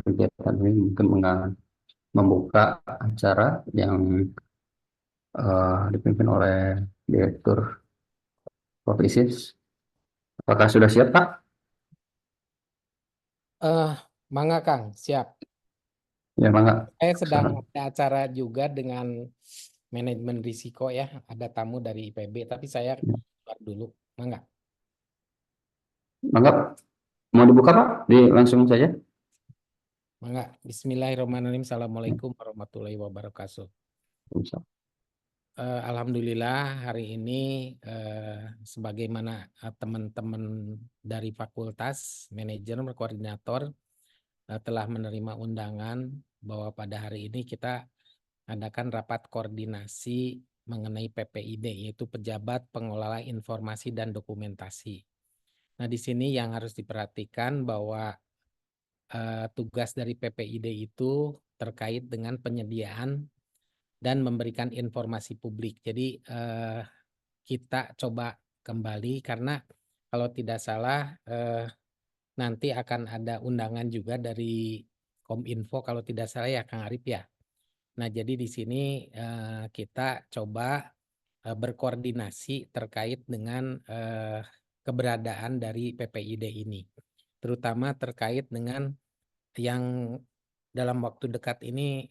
kegiatan ini mungkin membuka acara yang dipimpin oleh Direktur Provinsi. Apakah sudah siap, Pak? Eh, Mangga Kang, siap. Ya, Mangga. Saya sedang Sekarang. ada acara juga dengan manajemen risiko ya. Ada tamu dari IPB, tapi saya keluar dulu. Mangga. Mangga, mau dibuka, Pak? Langsung saja. Mangga. Bismillahirrahmanirrahim. Assalamualaikum warahmatullahi wabarakatuh. Bisa. Alhamdulillah hari ini sebagaimana teman-teman dari fakultas, manajer, koordinator telah menerima undangan bahwa pada hari ini kita adakan rapat koordinasi mengenai PPID, yaitu Pejabat Pengelola Informasi dan Dokumentasi. Nah, di sini yang harus diperhatikan bahwa tugas dari PPID itu terkait dengan penyediaan dan memberikan informasi publik. Jadi kita coba kembali karena kalau tidak salah nanti akan ada undangan juga dari Kominfo kalau tidak salah ya Kang Arif ya. Nah, jadi di sini kita coba berkoordinasi terkait dengan keberadaan dari PPID ini, terutama terkait dengan yang dalam waktu dekat ini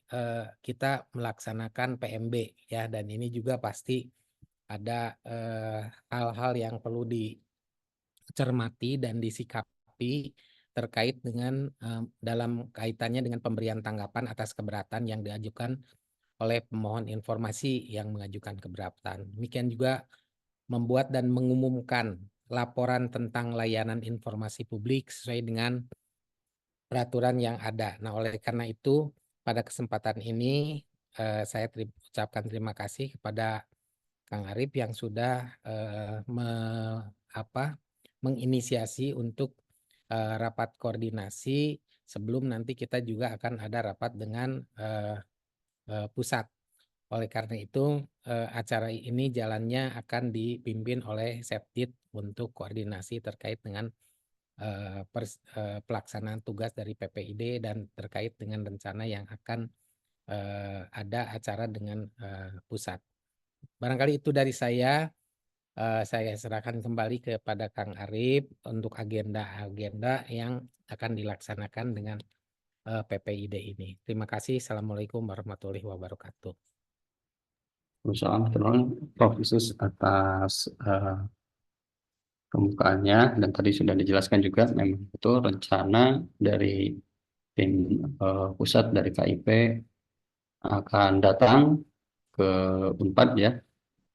kita melaksanakan PMB ya, dan ini juga pasti ada hal-hal yang perlu dicermati dan disikapi terkait dengan dalam kaitannya dengan pemberian tanggapan atas keberatan yang diajukan oleh pemohon informasi yang mengajukan keberatan. Demikian juga membuat dan mengumumkan laporan tentang layanan informasi publik sesuai dengan peraturan yang ada. Nah, oleh karena itu, pada kesempatan ini saya ucapkan terima kasih kepada Kang Arif yang sudah menginisiasi untuk rapat koordinasi sebelum nanti kita juga akan ada rapat dengan pusat. Oleh karena itu, acara ini jalannya akan dipimpin oleh Septit untuk koordinasi terkait dengan pelaksanaan tugas dari PPID dan terkait dengan rencana yang akan ada acara dengan pusat. Barangkali itu dari saya. Saya serahkan kembali kepada Kang Arif untuk agenda-agenda yang akan dilaksanakan dengan PPID ini. Terima kasih. Assalamualaikum warahmatullahi wabarakatuh. Bersama Prof. Isus atas pembukaannya, dan tadi sudah dijelaskan juga memang itu rencana dari tim pusat dari KIP akan datang ke Unpad ya,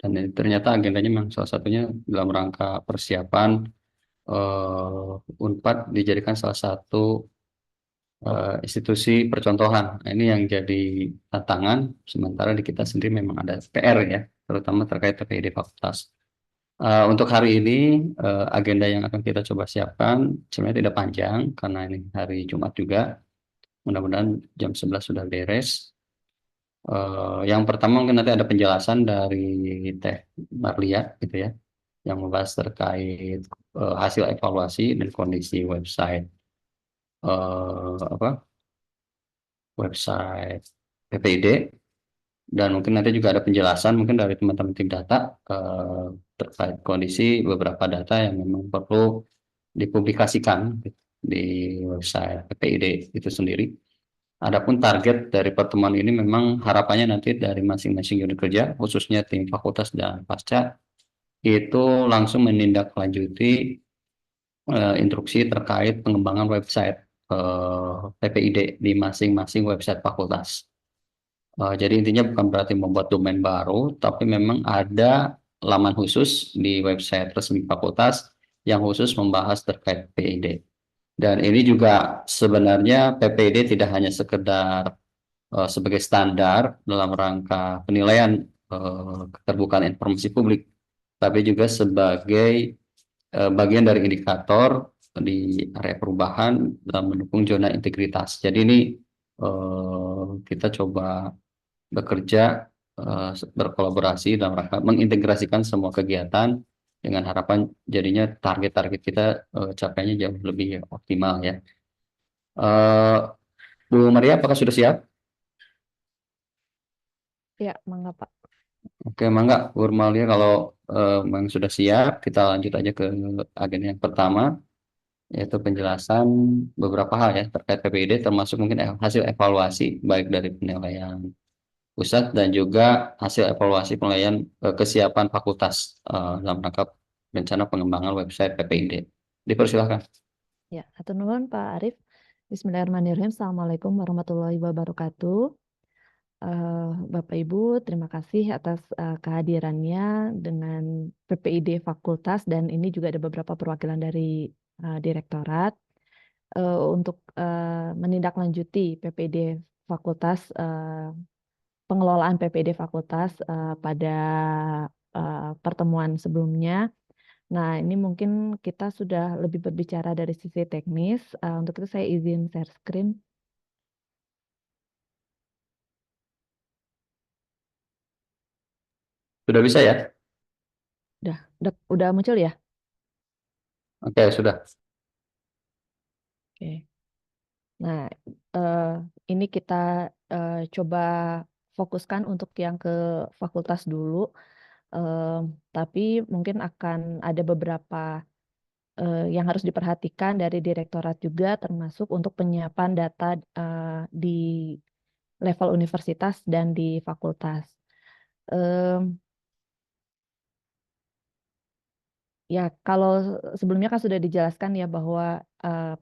dan ini ternyata agendanya memang salah satunya dalam rangka persiapan Unpad dijadikan salah satu institusi percontohan. Nah, ini yang jadi tantangan, sementara di kita sendiri memang ada PR ya, terutama terkait PPID fakultas. Untuk hari ini agenda yang akan kita coba siapkan sebenarnya tidak panjang karena ini hari Jumat juga. Mudah-mudahan jam 11 sudah beres. Yang pertama mungkin nanti ada penjelasan dari Teh Marlia gitu ya, yang membahas terkait hasil evaluasi dan kondisi website apa website PPID, dan mungkin nanti juga ada penjelasan mungkin dari teman-teman tim data terkait kondisi beberapa data yang memang perlu dipublikasikan di website PPID itu sendiri. Adapun target dari pertemuan ini memang harapannya nanti dari masing-masing unit kerja, khususnya tim fakultas dan pasca, itu langsung menindaklanjuti instruksi terkait pengembangan website PPID di masing-masing website fakultas. Jadi intinya bukan berarti membuat domain baru, tapi memang ada laman khusus di website resmi fakultas yang khusus membahas terkait PPID. Dan ini juga sebenarnya PPID tidak hanya sekedar sebagai standar dalam rangka penilaian keterbukaan informasi publik, tapi juga sebagai bagian dari indikator di area perubahan dalam mendukung zona integritas. Jadi ini kita coba bekerja berkolaborasi dalam rangka mengintegrasikan semua kegiatan dengan harapan jadinya target-target kita capainya jauh lebih optimal ya. Bu Maria, apakah sudah siap? Ya, mangga Pak. Oke, Mangga, Bu Maria, kalau memang sudah siap, kita lanjut aja ke agenda yang pertama, yaitu penjelasan beberapa hal ya terkait PPID, termasuk mungkin hasil evaluasi baik dari penilaian pusat dan juga hasil evaluasi penilaian kesiapan fakultas dalam rangka rencana pengembangan website PPID. Dipersilahkan. Ya, atur nuhun Pak Arif. Bismillahirrahmanirrahim. Assalamualaikum warahmatullahi wabarakatuh. Bapak Ibu, terima kasih atas kehadirannya dengan PPID Fakultas dan ini juga ada beberapa perwakilan dari Direktorat untuk menindaklanjuti PPID Fakultas, pengelolaan PPID Fakultas pada pertemuan sebelumnya. Nah, ini mungkin kita sudah lebih berbicara dari sisi teknis. Untuk itu saya izin share screen. Sudah bisa ya? Udah muncul ya? Oke, sudah. Oke. Nah, eh, ini kita coba fokuskan untuk yang ke fakultas dulu. Eh, tapi mungkin akan ada beberapa yang harus diperhatikan dari direktorat juga, termasuk untuk penyiapan data di level universitas dan di fakultas. Em, Ya, kalau sebelumnya kan sudah dijelaskan ya bahwa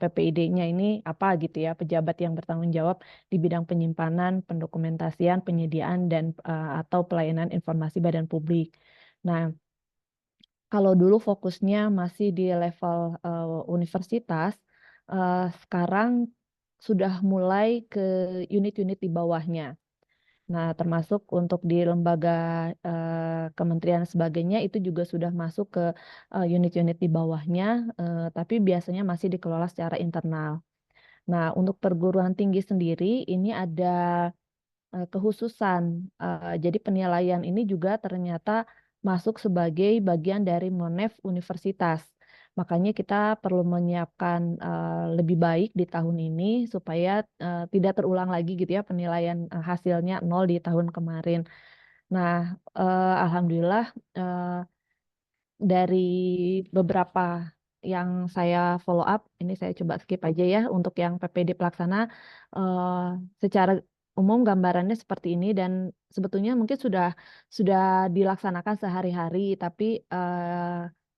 PPID-nya ini apa gitu ya, pejabat yang bertanggung jawab di bidang penyimpanan, pendokumentasian, penyediaan dan atau pelayanan informasi badan publik. Nah, kalau dulu fokusnya masih di level universitas, sekarang sudah mulai ke unit-unit di bawahnya. Nah, termasuk untuk di lembaga kementerian sebagainya itu juga sudah masuk ke unit-unit di bawahnya, tapi biasanya masih dikelola secara internal. Nah, untuk perguruan tinggi sendiri ini ada kekhususan. Jadi penilaian ini juga ternyata masuk sebagai bagian dari Monef Universitas. Makanya kita perlu menyiapkan lebih baik di tahun ini supaya tidak terulang lagi gitu ya penilaian hasilnya nol di tahun kemarin. Nah, alhamdulillah dari beberapa yang saya follow up, ini saya coba skip aja ya untuk yang PPD pelaksana. Secara umum gambarannya seperti ini dan sebetulnya mungkin sudah dilaksanakan sehari-hari, tapi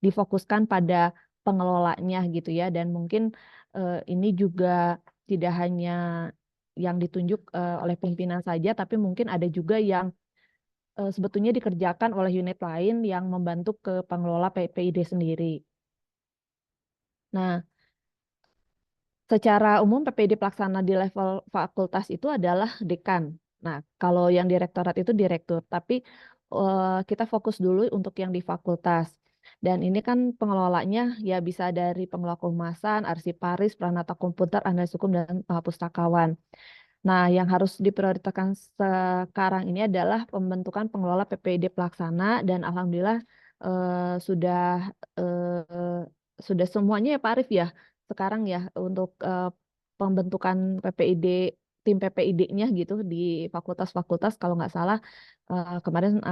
difokuskan pada pengelolanya gitu ya dan mungkin ini juga tidak hanya yang ditunjuk oleh pimpinan saja, tapi mungkin ada juga yang sebetulnya dikerjakan oleh unit lain yang membantu ke pengelola PPID sendiri. Nah, secara umum PPID pelaksana di level fakultas itu adalah dekan. Nah, kalau yang direktorat itu direktur, tapi kita fokus dulu untuk yang di fakultas. Dan ini kan pengelolanya ya bisa dari pengelola kehumasan, arsiparis, peranata komputer, analis hukum, dan pustakawan. Nah, yang harus diprioritaskan sekarang ini adalah pembentukan pengelola PPID pelaksana dan alhamdulillah sudah sudah semuanya ya Pak Arif ya sekarang ya untuk pembentukan PPID tim PPID-nya gitu di fakultas-fakultas kalau nggak salah kemarin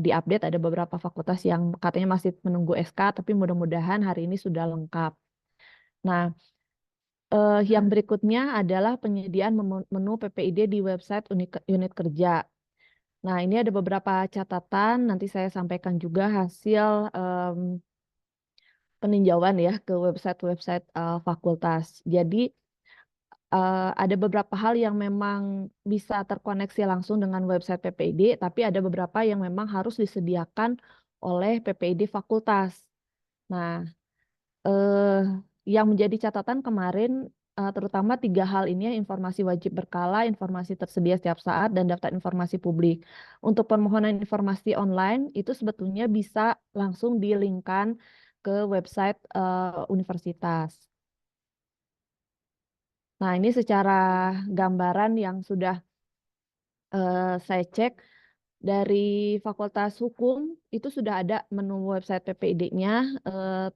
diupdate ada beberapa fakultas yang katanya masih menunggu SK tapi mudah-mudahan hari ini sudah lengkap. Nah, yang berikutnya adalah penyediaan menu PPID di website unit kerja. Nah, ini ada beberapa catatan, nanti saya sampaikan juga hasil peninjauan ya ke website-website fakultas. Jadi, ada beberapa hal yang memang bisa terkoneksi langsung dengan website PPID, tapi ada beberapa yang memang harus disediakan oleh PPID fakultas. Nah, eh, yang menjadi catatan kemarin terutama tiga hal ini ya, informasi wajib berkala, informasi tersedia setiap saat, dan daftar informasi publik. Untuk permohonan informasi online itu sebetulnya bisa langsung di-linkkan ke website universitas. Nah, ini secara gambaran yang sudah saya cek dari Fakultas Hukum itu sudah ada menu website PPID-nya,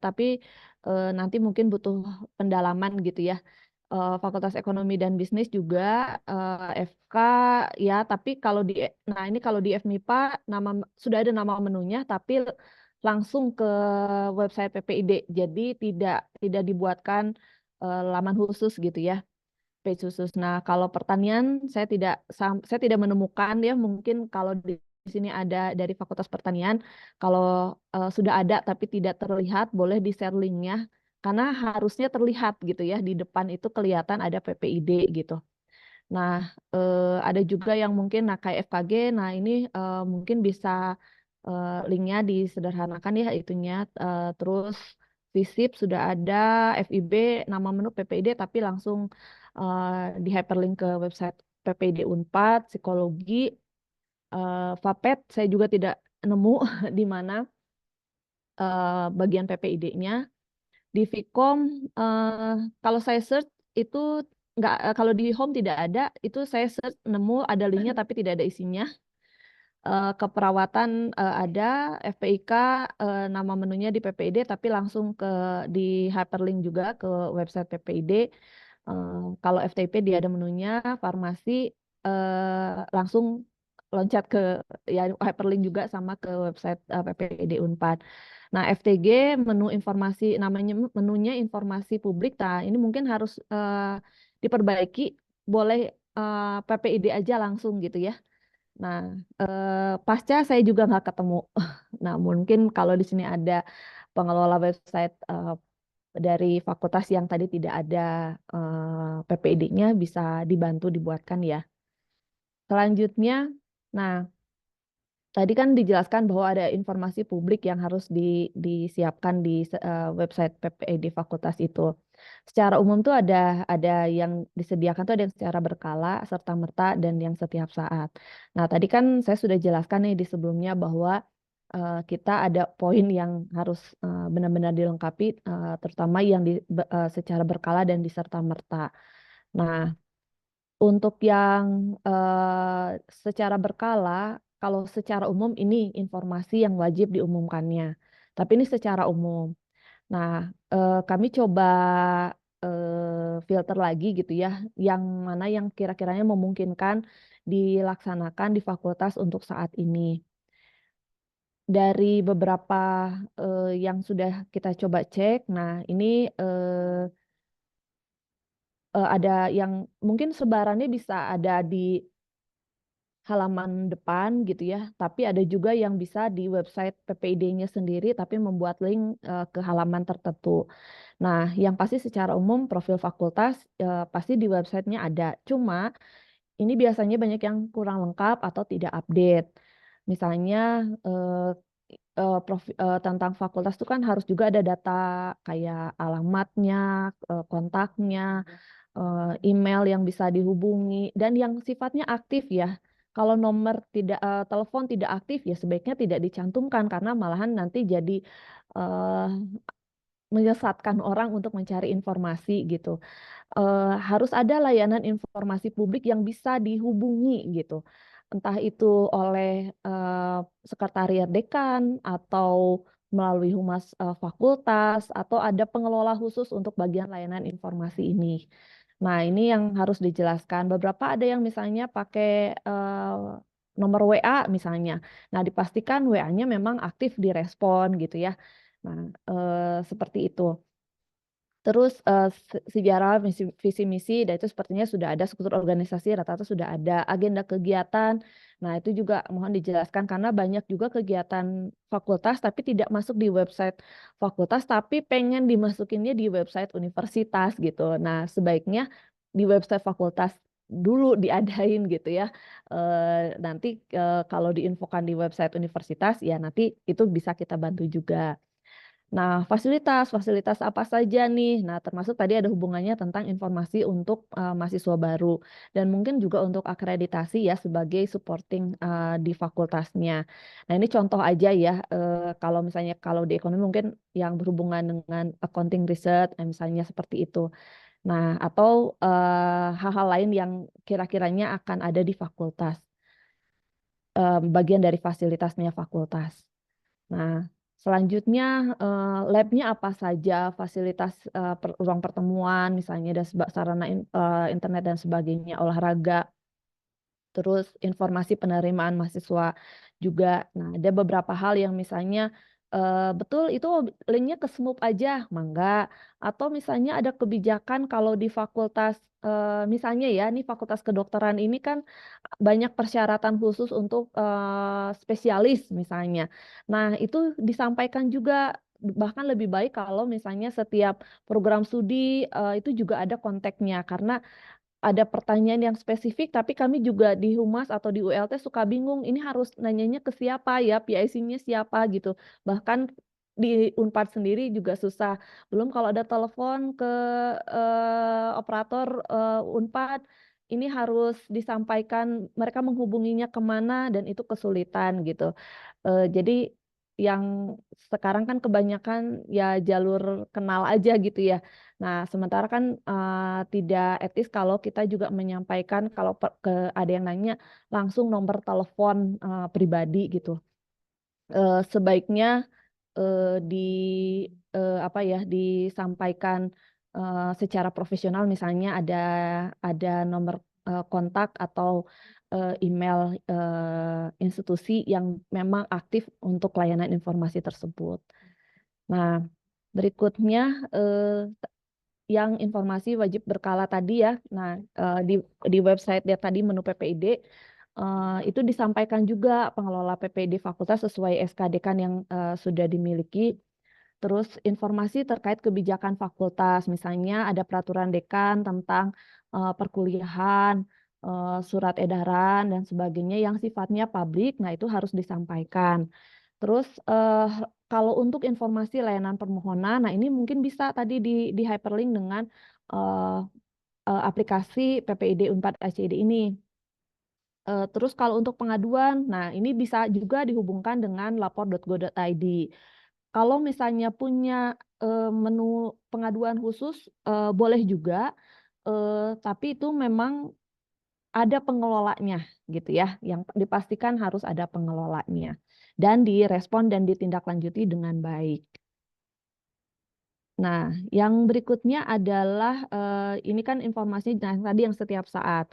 tapi nanti mungkin butuh pendalaman gitu ya. Fakultas Ekonomi dan Bisnis juga FK ya, tapi kalau di FMIPA sudah ada nama menunya, tapi langsung ke website PPID, jadi tidak dibuatkan laman khusus gitu ya, page khusus. Nah, kalau pertanian saya tidak menemukan ya, mungkin kalau di sini ada dari Fakultas Pertanian, kalau sudah ada tapi tidak terlihat, boleh di-share linknya karena harusnya terlihat gitu ya, di depan itu kelihatan ada PPID gitu. Nah, ada juga yang mungkin kayak FKG, nah ini mungkin bisa linknya disederhanakan ya itunya. Terus FISIP sudah ada, FIB nama menu PPID tapi langsung di hyperlink ke website PPID Unpad, psikologi, FAPET saya juga tidak nemu di mana bagian PPID-nya. Di Vkom, kalau saya search itu nggak, kalau di home tidak ada, itu saya search nemu ada linknya tapi tidak ada isinya. Keperawatan ada, FPIK nama menunya di PPID tapi langsung di hyperlink juga ke website PPID. Kalau FTP dia ada menunya, farmasi langsung loncat ke ya hyperlink juga sama ke website PPID Unpad. Nah, FTG menu informasi namanya menunya informasi publik. Nah, ini mungkin harus diperbaiki, boleh PPID aja langsung gitu ya. Nah, pasca saya juga nggak ketemu. Nah, mungkin kalau di sini ada pengelola website dari fakultas yang tadi tidak ada PPID-nya, bisa dibantu dibuatkan ya. Selanjutnya, nah tadi kan dijelaskan bahwa ada informasi publik yang harus disiapkan di website PPID fakultas itu. Secara umum tuh ada yang disediakan tuh ada yang secara berkala, serta-merta, dan yang setiap saat. Nah, tadi kan saya sudah jelaskan nih di sebelumnya bahwa kita ada poin yang harus benar-benar dilengkapi, terutama yang secara berkala dan diserta-merta. Nah, untuk yang secara berkala, kalau secara umum ini informasi yang wajib diumumkannya. Tapi ini secara umum. Nah, kami coba filter lagi gitu ya, yang mana yang kira-kiranya memungkinkan dilaksanakan di fakultas untuk saat ini. Dari beberapa yang sudah kita coba cek, nah ini ada yang mungkin sebarannya bisa ada di halaman depan gitu ya, tapi ada juga yang bisa di website PPID-nya sendiri, tapi membuat link ke halaman tertentu. Nah, yang pasti secara umum profil fakultas pasti di websitenya ada. Cuma ini biasanya banyak yang kurang lengkap atau tidak update. Misalnya tentang fakultas itu kan harus juga ada data kayak alamatnya, kontaknya, email yang bisa dihubungi, dan yang sifatnya aktif ya. Kalau nomor telepon tidak aktif ya sebaiknya tidak dicantumkan karena malahan nanti jadi eh, menyesatkan orang untuk mencari informasi gitu. Harus ada layanan informasi publik yang bisa dihubungi gitu. Entah itu oleh sekretariat dekan atau melalui humas fakultas atau ada pengelola khusus untuk bagian layanan informasi ini. Nah, ini yang harus dijelaskan. Beberapa ada yang misalnya pakai nomor WA misalnya. Nah, dipastikan WA-nya memang aktif direspon gitu ya. Nah, seperti itu. Terus sejarah, visi misi, dan itu sepertinya sudah ada, struktur organisasi rata-rata sudah ada, agenda kegiatan. Nah, itu juga mohon dijelaskan karena banyak juga kegiatan fakultas tapi tidak masuk di website fakultas, tapi pengen dimasukinnya di website universitas gitu. Nah, sebaiknya di website fakultas dulu diadain gitu ya. Nanti kalau diinfokan di website universitas, ya nanti itu bisa kita bantu juga. Nah, fasilitas apa saja nih? Nah, termasuk tadi ada hubungannya tentang informasi untuk mahasiswa baru dan mungkin juga untuk akreditasi ya sebagai supporting di fakultasnya. Nah, ini contoh aja ya. Kalau misalnya kalau di ekonomi mungkin yang berhubungan dengan accounting research, misalnya seperti itu. Nah, atau hal-hal lain yang kira-kiranya akan ada di fakultas, bagian dari fasilitasnya fakultas. Nah. Selanjutnya labnya apa saja, fasilitas ruang pertemuan misalnya dan sarana internet dan sebagainya, olahraga, terus informasi penerimaan mahasiswa juga. Nah, ada beberapa hal yang misalnya betul itu linknya ke SMUP aja, mangga. Atau misalnya ada kebijakan kalau di fakultas misalnya ya, nih fakultas kedokteran ini kan banyak persyaratan khusus untuk spesialis misalnya. Nah, itu disampaikan juga bahkan lebih baik kalau misalnya setiap program studi itu juga ada kontaknya karena ada pertanyaan yang spesifik tapi kami juga di Humas atau di ULT suka bingung ini harus nanyanya ke siapa ya, PIC-nya siapa gitu. Bahkan di Unpad sendiri juga susah. Belum kalau ada telepon ke operator Unpad ini harus disampaikan mereka menghubunginya kemana dan itu kesulitan gitu. Jadi yang sekarang kan kebanyakan ya jalur kenal aja gitu ya. Nah, sementara kan tidak etis kalau kita juga menyampaikan kalau ada yang nanya langsung nomor telepon pribadi gitu. Sebaiknya di apa ya disampaikan secara profesional misalnya ada nomor kontak atau email institusi yang memang aktif untuk layanan informasi tersebut. Nah, berikutnya yang informasi wajib berkala tadi ya. Nah, di website dia tadi menu PPID itu disampaikan juga pengelola PPID fakultas sesuai SK Dekan yang sudah dimiliki. Terus informasi terkait kebijakan fakultas, misalnya ada peraturan dekan tentang perkuliahan, surat edaran dan sebagainya yang sifatnya publik. Nah, itu harus disampaikan. Terus kalau untuk informasi layanan permohonan, nah ini mungkin bisa tadi di hyperlink dengan eh, aplikasi PPID Unpad ICID ini. Terus kalau untuk pengaduan, nah ini bisa juga dihubungkan dengan lapor.go.id. Kalau misalnya punya menu pengaduan khusus, boleh juga, tapi itu memang ada pengelolanya gitu ya, yang dipastikan harus ada pengelolanya dan direspon dan ditindaklanjuti dengan baik. Nah, yang berikutnya adalah ini kan informasi tadi yang setiap saat.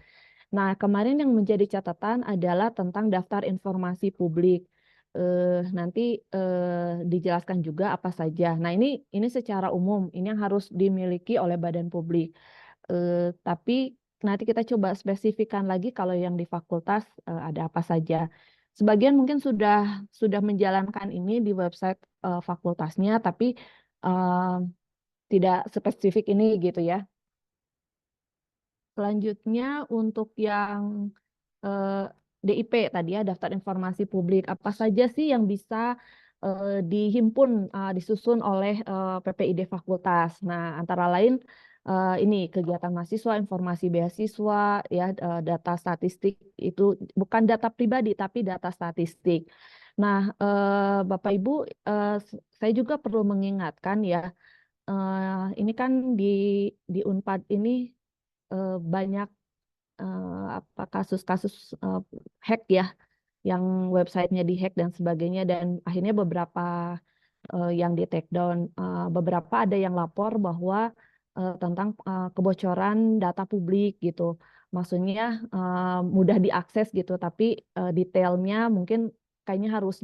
Nah, kemarin yang menjadi catatan adalah tentang daftar informasi publik. Nanti dijelaskan juga apa saja. Nah, ini secara umum, ini yang harus dimiliki oleh badan publik. Tapi nanti kita coba spesifikkan lagi kalau yang di fakultas ada apa saja. Sebagian mungkin sudah menjalankan ini di website fakultasnya, tapi eh, tidak spesifik ini gitu ya. Selanjutnya untuk yang eh, DIP tadi ya, daftar informasi publik, apa saja sih yang bisa dihimpun, disusun oleh PPID fakultas. Nah, antara lain ini kegiatan mahasiswa, informasi beasiswa, ya data statistik itu bukan data pribadi tapi data statistik. Nah, Bapak Ibu, saya juga perlu mengingatkan ya, ini kan di Unpad ini banyak apa kasus-kasus hack ya, yang websitenya dihack dan sebagainya, dan akhirnya beberapa yang di take down, beberapa ada yang lapor bahwa tentang kebocoran data publik gitu. Maksudnya mudah diakses gitu, tapi detailnya mungkin kayaknya harus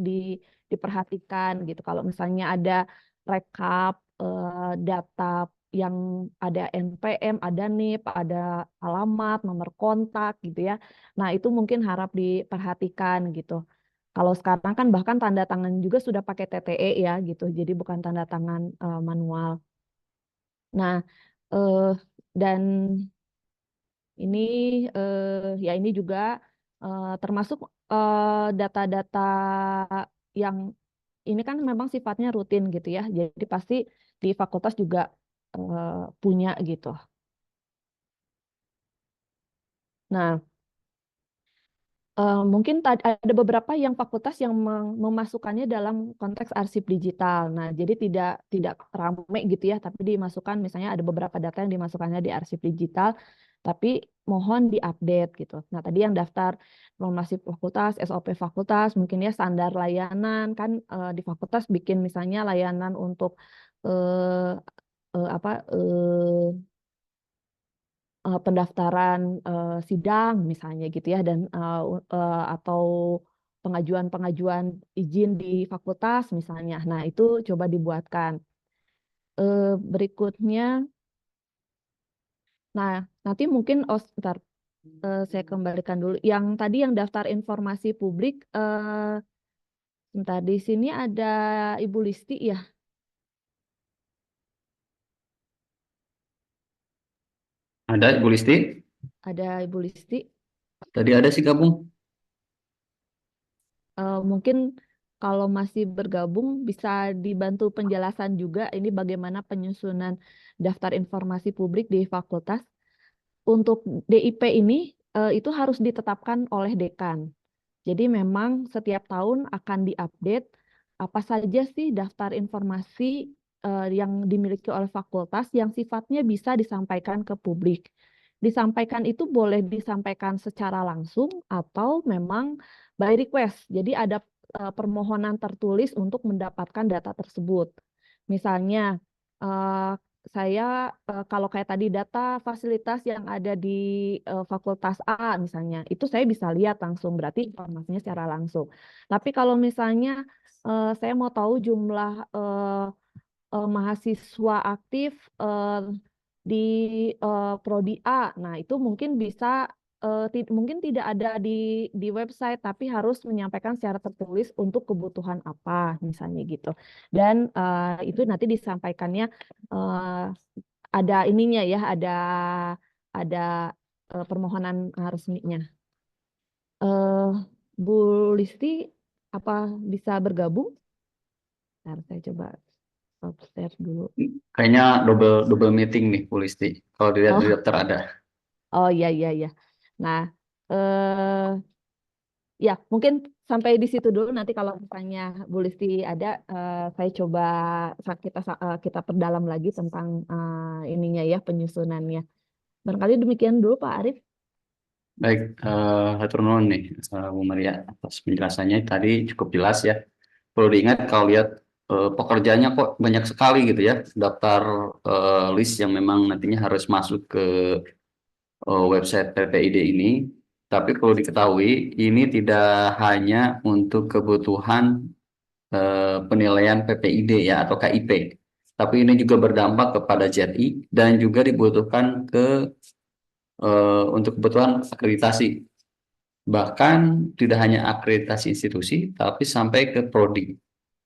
diperhatikan gitu. Kalau misalnya ada rekap data yang ada NPM, ada NIP, ada alamat, nomor kontak gitu ya. Nah, itu mungkin harap diperhatikan gitu. Kalau sekarang kan bahkan tanda tangan juga sudah pakai TTE ya gitu. Jadi bukan tanda tangan manual. Nah, eh, dan ini ya ini juga termasuk data-data yang ini kan memang sifatnya rutin gitu ya. Jadi pasti di fakultas juga punya gitu. Nah, mungkin ada beberapa yang fakultas yang memasukkannya dalam konteks arsip digital. Nah, jadi tidak ramai gitu ya, tapi dimasukkan misalnya ada beberapa data yang dimasukkannya di arsip digital. tapi mohon diupdate gitu. Nah, tadi yang daftar informasi fakultas, SOP fakultas, mungkin ya standar layanan kan di fakultas bikin misalnya layanan untuk eh, apa pendaftaran sidang misalnya gitu ya dan atau pengajuan-pengajuan izin di fakultas misalnya. Nah, itu coba dibuatkan. Berikutnya, nah nanti mungkin sebentar saya kembalikan dulu. Yang tadi yang daftar informasi publik, sebentar di sini ada Ibu Listi ya, Ada Ibu Listi? ada Ibu Listi. Tadi ada sih gabung. Mungkin kalau masih bergabung bisa dibantu penjelasan juga ini bagaimana penyusunan daftar informasi publik di fakultas. Untuk DIP ini itu harus ditetapkan oleh dekan. Jadi memang setiap tahun akan diupdate apa saja sih daftar informasi yang dimiliki oleh fakultas yang sifatnya bisa disampaikan ke publik. Disampaikan itu boleh disampaikan secara langsung atau memang by request. Jadi ada permohonan tertulis untuk mendapatkan data tersebut. Misalnya eh, saya kalau kayak tadi data fasilitas yang ada di fakultas A misalnya, itu saya bisa lihat langsung, berarti informasinya secara langsung. Tapi kalau misalnya saya mau tahu jumlah mahasiswa aktif di prodi A, nah itu mungkin bisa mungkin tidak ada di website, tapi harus menyampaikan secara tertulis untuk kebutuhan apa, misalnya gitu. Dan itu nanti disampaikannya eh, ada ininya ya, ada permohonan resminya. Eh, Bu Listi, apa bisa bergabung? Ntar saya coba stop share dulu. Kayaknya double double meeting nih Bu Listi. Kalau dilihat di Oh, daftar ada. oh iya iya iya. Nah, eh ya mungkin sampai di situ dulu. Nanti kalau misalnya Bu Listi ada, saya coba kita perdalam lagi tentang ininya ya penyusunannya. Barangkali demikian dulu Pak Arief. Baik, hatur nuhun nih Bu Maria atas penjelasannya tadi cukup jelas ya. Perlu diingat kalau lihat pekerjaannya kok banyak sekali gitu ya, daftar list yang memang nantinya harus masuk ke website PPID ini. Tapi perlu diketahui ini tidak hanya untuk kebutuhan penilaian PPID ya atau KIP, tapi ini juga berdampak kepada JRI dan juga dibutuhkan untuk kebutuhan akreditasi. Bahkan tidak hanya akreditasi institusi, tapi sampai ke prodi.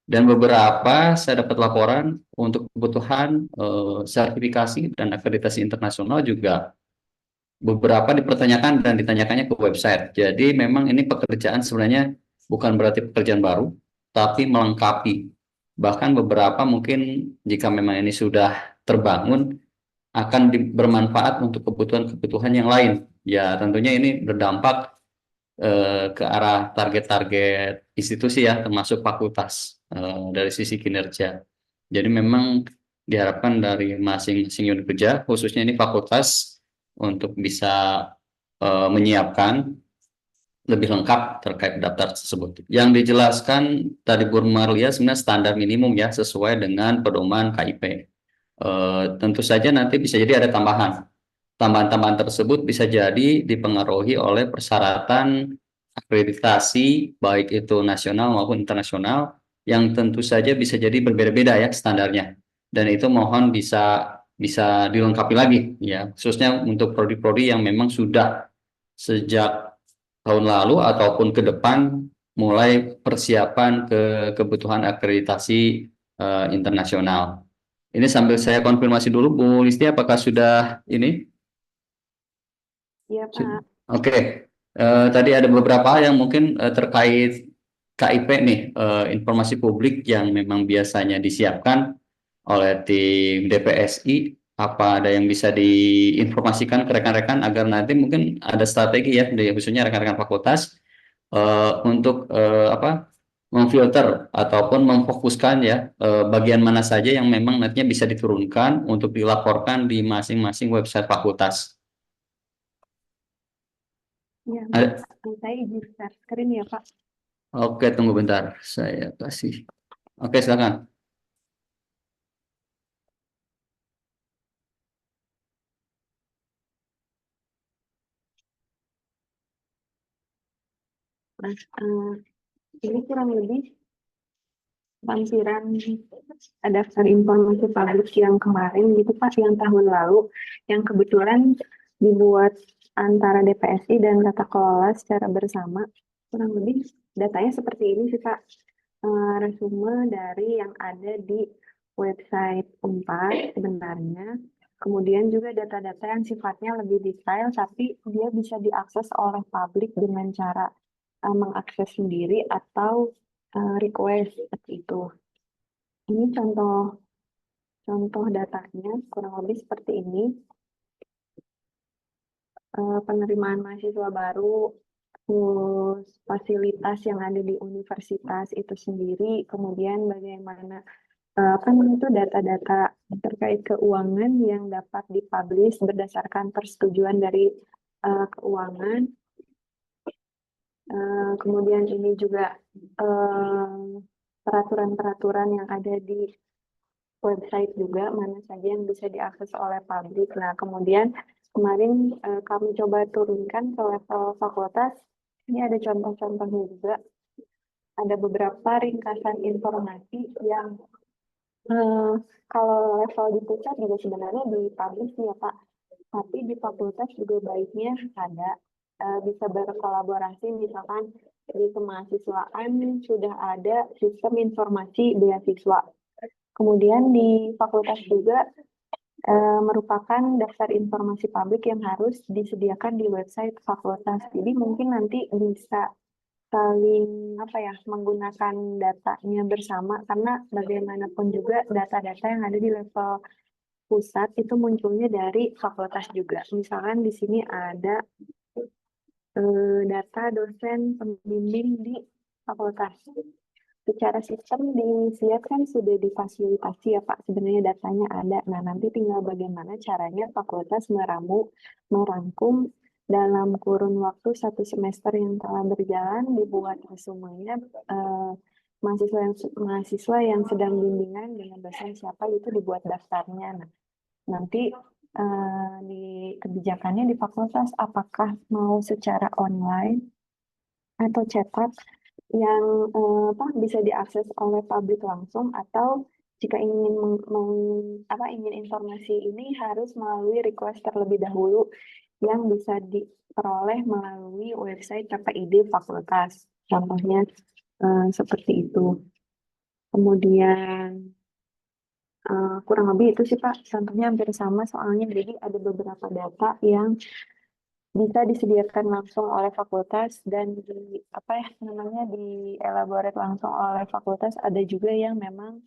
Dan beberapa saya dapat laporan untuk kebutuhan sertifikasi dan akreditasi internasional juga beberapa dipertanyakan dan ditanyakannya ke website. Jadi memang ini pekerjaan sebenarnya bukan berarti pekerjaan baru, tapi melengkapi. Bahkan beberapa mungkin jika memang ini sudah terbangun akan bermanfaat untuk kebutuhan-kebutuhan yang lain. Ya tentunya ini berdampak ke arah target-target institusi ya, termasuk fakultas dari sisi kinerja. Jadi memang diharapkan dari masing-masing unit kerja, khususnya ini fakultas, untuk bisa menyiapkan lebih lengkap terkait daftar tersebut. Yang dijelaskan tadi Bu Marlia sebenarnya standar minimum ya, sesuai dengan pedoman KIP. Tentu saja nanti bisa jadi ada tambahan. Tambahan-tambahan tersebut bisa jadi dipengaruhi oleh persyaratan akreditasi, baik itu nasional maupun internasional, yang tentu saja bisa jadi berbeda-beda ya standarnya. Dan itu mohon bisa bisa dilengkapi lagi ya, khususnya untuk prodi-prodi yang memang sudah sejak tahun lalu ataupun ke depan mulai persiapan ke kebutuhan akreditasi internasional. Ini sambil saya konfirmasi dulu, Bu Listi, apakah sudah ini? Iya, Pak. Oke, tadi ada beberapa yang mungkin terkait KIP nih, informasi publik yang memang biasanya disiapkan oleh tim DPSI. Apa ada yang bisa diinformasikan ke rekan-rekan agar nanti mungkin ada strategi ya, khususnya rekan-rekan fakultas untuk apa memfilter ataupun memfokuskan ya bagian mana saja yang memang nantinya bisa diturunkan untuk dilaporkan di masing-masing website fakultas. Iya, Ada? saya izin share screen ya, Pak. Oke, tunggu bentar. Saya kasih. Oke, silakan. Nah, ini kurang lebih lampiran daftar informasi publik yang kemarin gitu Pak, yang tahun lalu, yang kebetulan dibuat antara DPSI dan tata kelola secara bersama. Kurang lebih datanya seperti ini sih Pak. Resume dari yang ada di website Unpad sebenarnya. Kemudian juga data-data yang sifatnya lebih detail, tapi dia bisa diakses oleh publik dengan cara mengakses sendiri atau request seperti itu. Ini contoh datanya kurang lebih seperti ini. Penerimaan mahasiswa baru, terus fasilitas yang ada di universitas itu sendiri, kemudian bagaimana kan itu data-data terkait keuangan yang dapat dipublish berdasarkan persetujuan dari keuangan. Kemudian ini juga peraturan-peraturan yang ada di website juga, mana saja yang bisa diakses oleh publik. Nah, kemudian kemarin kami coba turunkan ke level fakultas. Ini ada contoh-contohnya juga. Ada beberapa ringkasan informasi yang kalau level di pusat juga sebenarnya dipublish ya Pak. Tapi di fakultas juga baiknya ada bisa berkolaborasi, misalkan di kemahasiswaan sudah ada sistem informasi beasiswa. Kemudian di fakultas juga merupakan daftar informasi publik yang harus disediakan di website fakultas. Jadi mungkin nanti bisa saling menggunakan datanya bersama, karena bagaimanapun juga data-data yang ada di level pusat itu munculnya dari fakultas juga. Misalkan di sini ada data dosen pembimbing di fakultas. Secara sistem disiapkan sudah difasilitasi ya Pak, sebenarnya datanya ada. Nah, nanti tinggal bagaimana caranya fakultas merangkum dalam kurun waktu 1 semester yang telah berjalan, dibuat resumenya mahasiswa yang sedang bimbingan dengan dosen siapa itu dibuat daftarnya. Nah, nanti di kebijakannya di fakultas apakah mau secara online atau cetak yang bisa diakses oleh publik langsung, atau jika ingin ingin informasi ini harus melalui request terlebih dahulu yang bisa diperoleh melalui website PPID fakultas. Contohnya seperti itu. Kemudian kurang lebih itu sih Pak, contohnya hampir sama soalnya, jadi ada beberapa data yang bisa disediakan langsung oleh fakultas dan dielaborate langsung oleh fakultas. Ada juga yang memang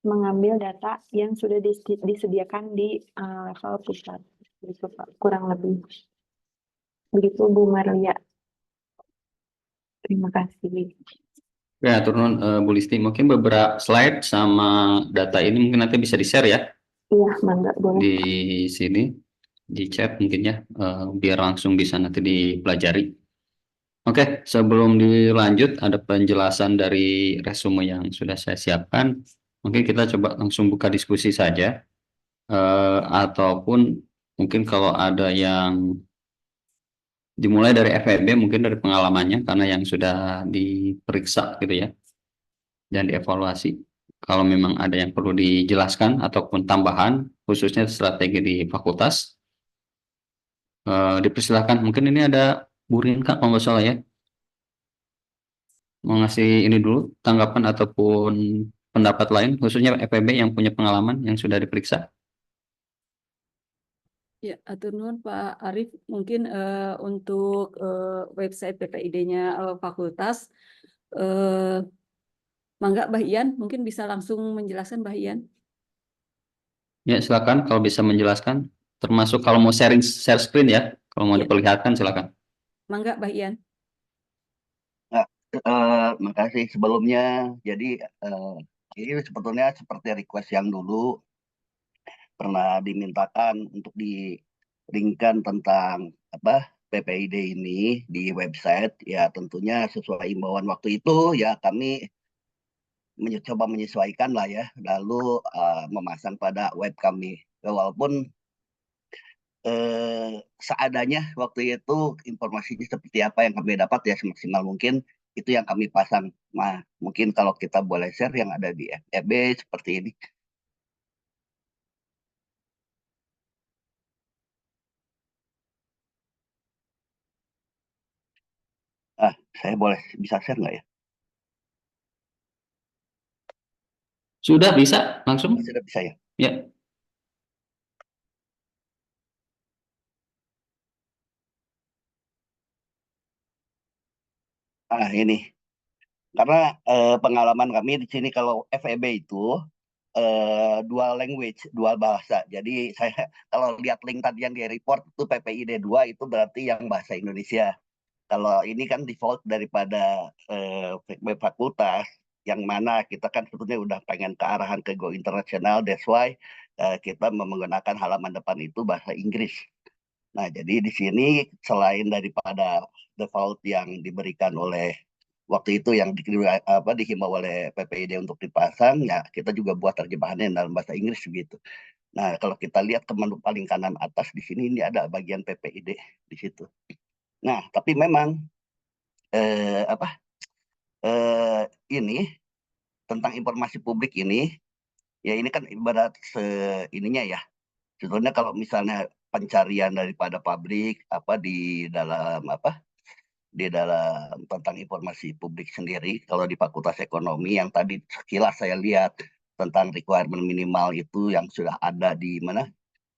mengambil data yang sudah disediakan di level pusat. Begitu Pak, kurang lebih. Begitu Bu Maria. Terima kasih. Ya, turun Bu Listi. Mungkin beberapa slide sama data ini mungkin nanti bisa di-share ya Iya, mangga boleh. di sini, di chat mungkin ya, biar langsung bisa nanti dipelajari. Oke, sebelum dilanjut ada penjelasan dari resume yang sudah saya siapkan. Mungkin kita coba langsung buka diskusi saja, ataupun mungkin kalau ada yang dimulai dari FEB, mungkin dari pengalamannya karena yang sudah diperiksa gitu ya dan dievaluasi. Kalau memang ada yang perlu dijelaskan ataupun tambahan, khususnya strategi di fakultas, dipersilahkan. Mungkin ini ada Bu Rinka kalau nggak salah ya, mau ngasih ini dulu tanggapan ataupun pendapat lain, khususnya FEB yang punya pengalaman yang sudah diperiksa. Ya, atur nuhun Pak Arief. Mungkin untuk website PPID-nya fakultas, mangga Mbah Ian mungkin bisa langsung menjelaskan Mbah Ian. Ya, silakan kalau bisa menjelaskan, termasuk kalau mau share screen ya, kalau mau Ya. diperlihatkan silakan. Mangga Mbah Ian. Makasih sebelumnya. Jadi ini sebetulnya seperti request yang dulu pernah dimintakan untuk di-linkkan tentang PPID ini di website, ya tentunya sesuai imbauan waktu itu ya kami mencoba menyesuaikan lah ya, lalu memasang pada web kami. Walaupun seadanya waktu itu informasinya seperti apa yang kami dapat ya semaksimal mungkin itu yang kami pasang. Nah, mungkin kalau kita boleh share yang ada di FEB seperti ini. Saya boleh bisa share nggak ya? Sudah bisa langsung? Sudah bisa ya? Ya. Ini karena pengalaman kami di sini kalau FEB itu dual language, dual bahasa. Jadi saya kalau lihat link tadi yang di report itu PPID 2 itu berarti yang bahasa Indonesia. Kalau ini kan default daripada web fakultas, yang mana kita kan sebetulnya udah pengen ke arahan ke go internasional, that's why kita menggunakan halaman depan itu bahasa Inggris. Nah, jadi di sini selain daripada default yang diberikan oleh waktu itu yang dihimbau oleh PPID untuk dipasang, ya kita juga buat terjemahannya dalam bahasa Inggris gitu. Nah, kalau kita lihat ke menu paling kanan atas di sini ini ada bagian PPID di situ. Nah, tapi memang ini tentang informasi publik ini, ya ini kan ibarat ininya ya. Sebetulnya kalau misalnya pencarian daripada pabrik di dalam tentang informasi publik sendiri, kalau di Fakultas Ekonomi yang tadi sekilas saya lihat tentang requirement minimal itu yang sudah ada di mana,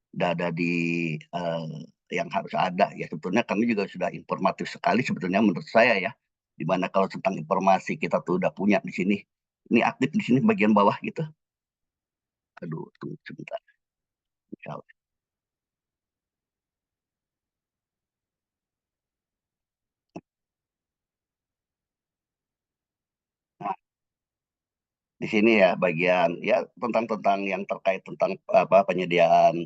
sudah ada di yang harus ada ya, sebetulnya kami juga sudah informatif sekali sebetulnya menurut saya ya, dimana kalau tentang informasi kita tuh udah punya di sini, ini aktif di sini bagian bawah gitu. Aduh, tunggu sebentar. Misalnya. Nah, di sini ya bagian ya tentang yang terkait tentang penyediaan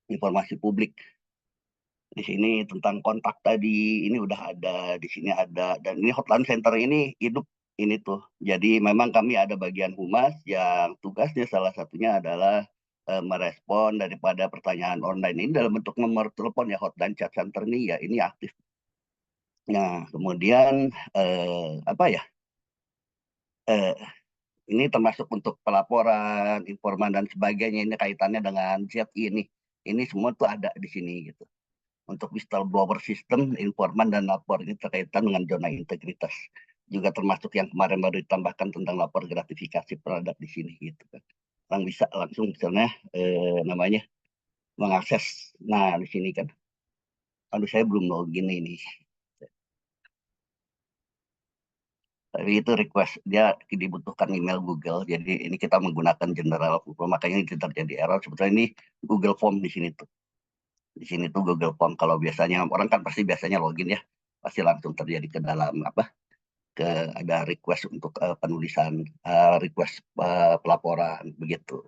informasi publik. Di sini tentang kontak tadi ini udah ada, di sini ada, dan ini hotline center ini hidup ini tuh. Jadi memang kami ada bagian humas yang tugasnya salah satunya adalah merespon daripada pertanyaan online ini dalam bentuk nomor telepon ya, hotline chat center ini ya ini aktif. Nah, kemudian ini termasuk untuk pelaporan, informan dan sebagainya, ini kaitannya dengan chat ini. Ini semua tuh ada di sini gitu. Untuk whistleblower system, informan dan lapor ini terkaitan dengan zona integritas. Juga termasuk yang kemarin baru ditambahkan tentang lapor gratifikasi produk di sini gitu kan. Orang bisa langsung misalnya namanya mengakses. Nah, di sini kan. Aduh, saya belum login ini. Tapi itu request, dia dibutuhkan email Google. Jadi ini kita menggunakan general Google, makanya ini terjadi error. Sebetulnya ini Google Form di sini tuh. Di sini tuh Google Form. Kalau biasanya orang kan pasti biasanya login ya, pasti langsung terjadi ke dalam ada request untuk penulisan request pelaporan begitu.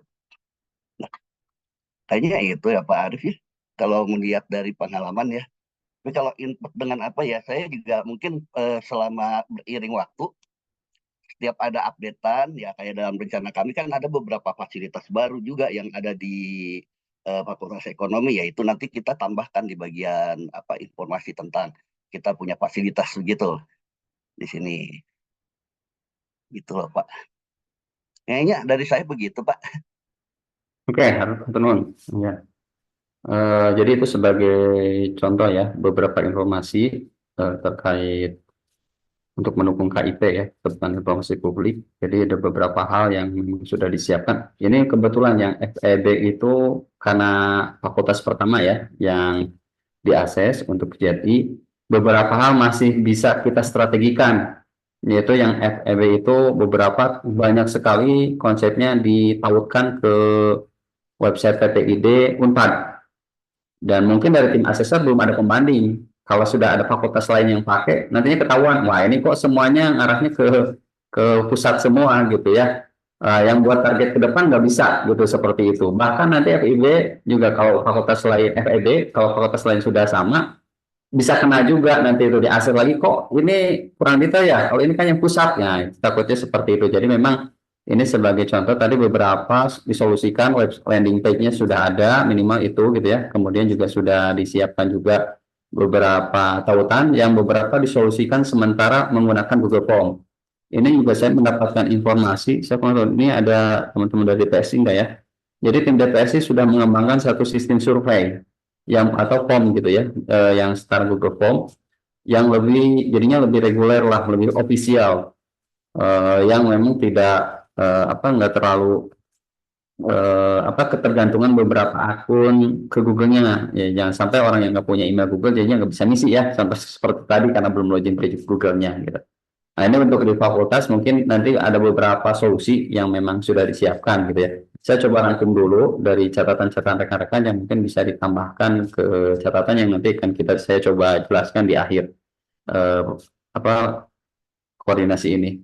Nah, kayaknya itu ya Pak Arif ya. Kalau melihat dari pengalaman ya. Tapi kalau input dengan apa ya, saya juga mungkin selama beriring waktu, setiap ada updatean ya kayak dalam rencana kami kan ada beberapa fasilitas baru juga yang ada di Fakultas Ekonomi, yaitu nanti kita tambahkan di bagian informasi tentang kita punya fasilitas begitu di sini. Gitu loh Pak. Kayaknya dari saya begitu Pak. Oke, harus tenun. Ya. Jadi itu sebagai contoh ya beberapa informasi terkait untuk mendukung KIP ya tentang informasi publik. Jadi ada beberapa hal yang sudah disiapkan. Ini kebetulan yang FEB itu karena fakultas pertama ya yang diakses untuk jadi beberapa hal masih bisa kita strategikan. Yaitu yang FEB itu beberapa banyak sekali konsepnya ditautkan ke website PPID Unpad. Dan mungkin dari tim asesor belum ada pembanding. Kalau sudah ada fakultas lain yang pakai, nantinya ketahuan, wah ini kok semuanya ngarahnya ke pusat semua gitu ya. Yang buat target ke depan nggak bisa gitu seperti itu. Bahkan nanti FIB juga kalau fakultas lain FEB, kalau fakultas lain sudah sama, bisa kena juga nanti itu di akhir lagi, kok ini kurang detail ya, kalau ini kan yang pusat ya, takutnya seperti itu. Jadi memang ini sebagai contoh tadi beberapa disolusikan, web landing page-nya sudah ada minimal itu gitu ya, kemudian juga sudah disiapkan juga beberapa tautan yang beberapa disolusikan sementara menggunakan Google Form. Ini juga saya mendapatkan informasi, saya kontrol ini ada teman-teman dari DPSI enggak ya, jadi tim DPSI sudah mengembangkan satu sistem survei yang atau form gitu ya, yang setara Google Form yang lebih jadinya lebih reguler lah, lebih ofisial, yang memang tidak nggak terlalu ketergantungan beberapa akun ke Google-nya. Ya, jangan sampai orang yang nggak punya email Google jadinya nggak bisa ngisi ya, sampai seperti tadi karena belum login ke Google-nya gitu. Nah, ini untuk di fakultas mungkin nanti ada beberapa solusi yang memang sudah disiapkan gitu ya. Saya coba rangkum dulu dari catatan-catatan rekan-rekan yang mungkin bisa ditambahkan ke catatan yang nanti akan saya coba jelaskan di akhir eh, koordinasi ini.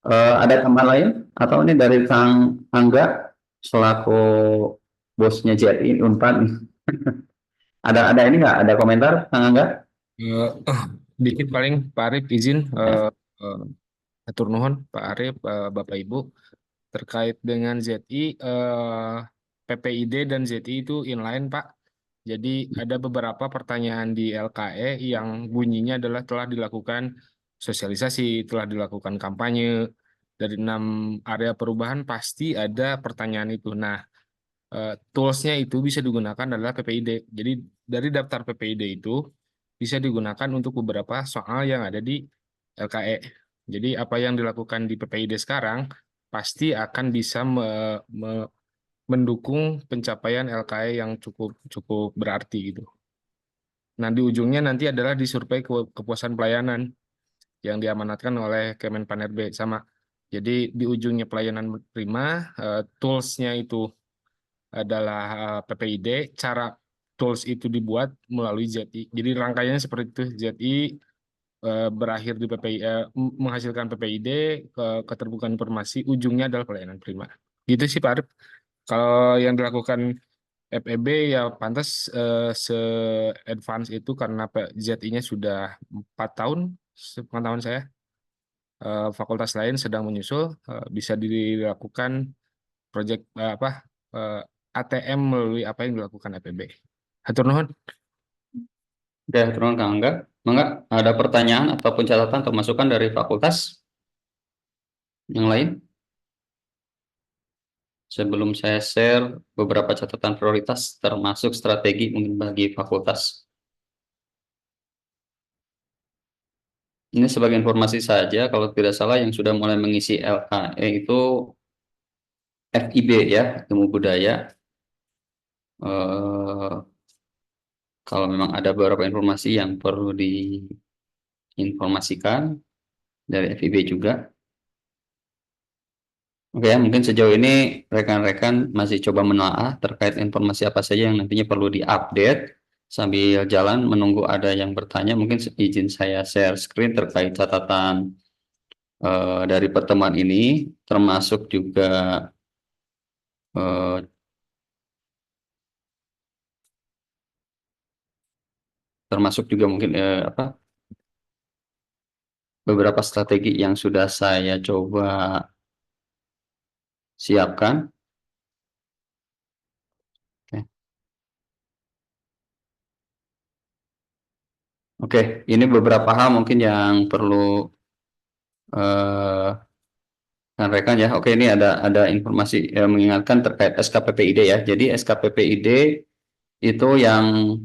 Ada tambahan lain atau ini dari Kang Angga selaku bosnya JRI Unpad nih. Ada ini nggak? Ada komentar Kang Angga? Dikit paling Pak Arif izin atur nuhun Pak Arif, Bapak Ibu, terkait dengan ZI, PPID dan ZI itu inline Pak. Jadi ada beberapa pertanyaan di LKE yang bunyinya adalah telah dilakukan sosialisasi, telah dilakukan kampanye. Dari 6 area perubahan pasti ada pertanyaan itu. Nah, toolsnya itu bisa digunakan adalah PPID. Jadi dari daftar PPID itu bisa digunakan untuk beberapa soal yang ada di LKE. Jadi apa yang dilakukan di PPID sekarang pasti akan bisa mendukung pencapaian LKE yang cukup berarti gitu. Nah, di ujungnya nanti adalah di survei kepuasan pelayanan yang diamanatkan oleh Kemenpan.RB sama. Jadi di ujungnya pelayanan prima, toolsnya itu adalah PPID. Cara tools itu dibuat melalui ZI. Jadi rangkaiannya seperti itu. ZI berakhir di PPI, menghasilkan PPID, keterbukaan informasi, ujungnya adalah pelayanan prima. Gitu sih Pak Arif. Kalau yang dilakukan FEB ya pantas se-advance itu karena ZI-nya sudah 4 tahun, sepengetahuan saya. Fakultas lain sedang menyusul, bisa dilakukan proyek ATM melalui apa yang dilakukan FEB. Hatur nuhun. Oke, turun Kang Angga. Mangga, ada pertanyaan ataupun catatan atau masukan dari fakultas yang lain? Sebelum saya share beberapa catatan prioritas termasuk strategi mungkin bagi fakultas. Ini sebagai informasi saja, kalau tidak salah yang sudah mulai mengisi LKE itu FIB ya, Ilmu Budaya. Kalau memang ada beberapa informasi yang perlu diinformasikan dari FIB juga. Oke ya, mungkin sejauh ini rekan-rekan masih coba menelaah terkait informasi apa saja yang nantinya perlu diupdate. Sambil jalan menunggu ada yang bertanya, mungkin izin saya share screen terkait catatan dari pertemuan ini, termasuk juga mungkin beberapa strategi yang sudah saya coba siapkan. Oke, ini beberapa hal mungkin yang perlu rekan-rekan ya. Oke, ini ada informasi mengingatkan terkait SKPPID ya. Jadi SKPPID itu yang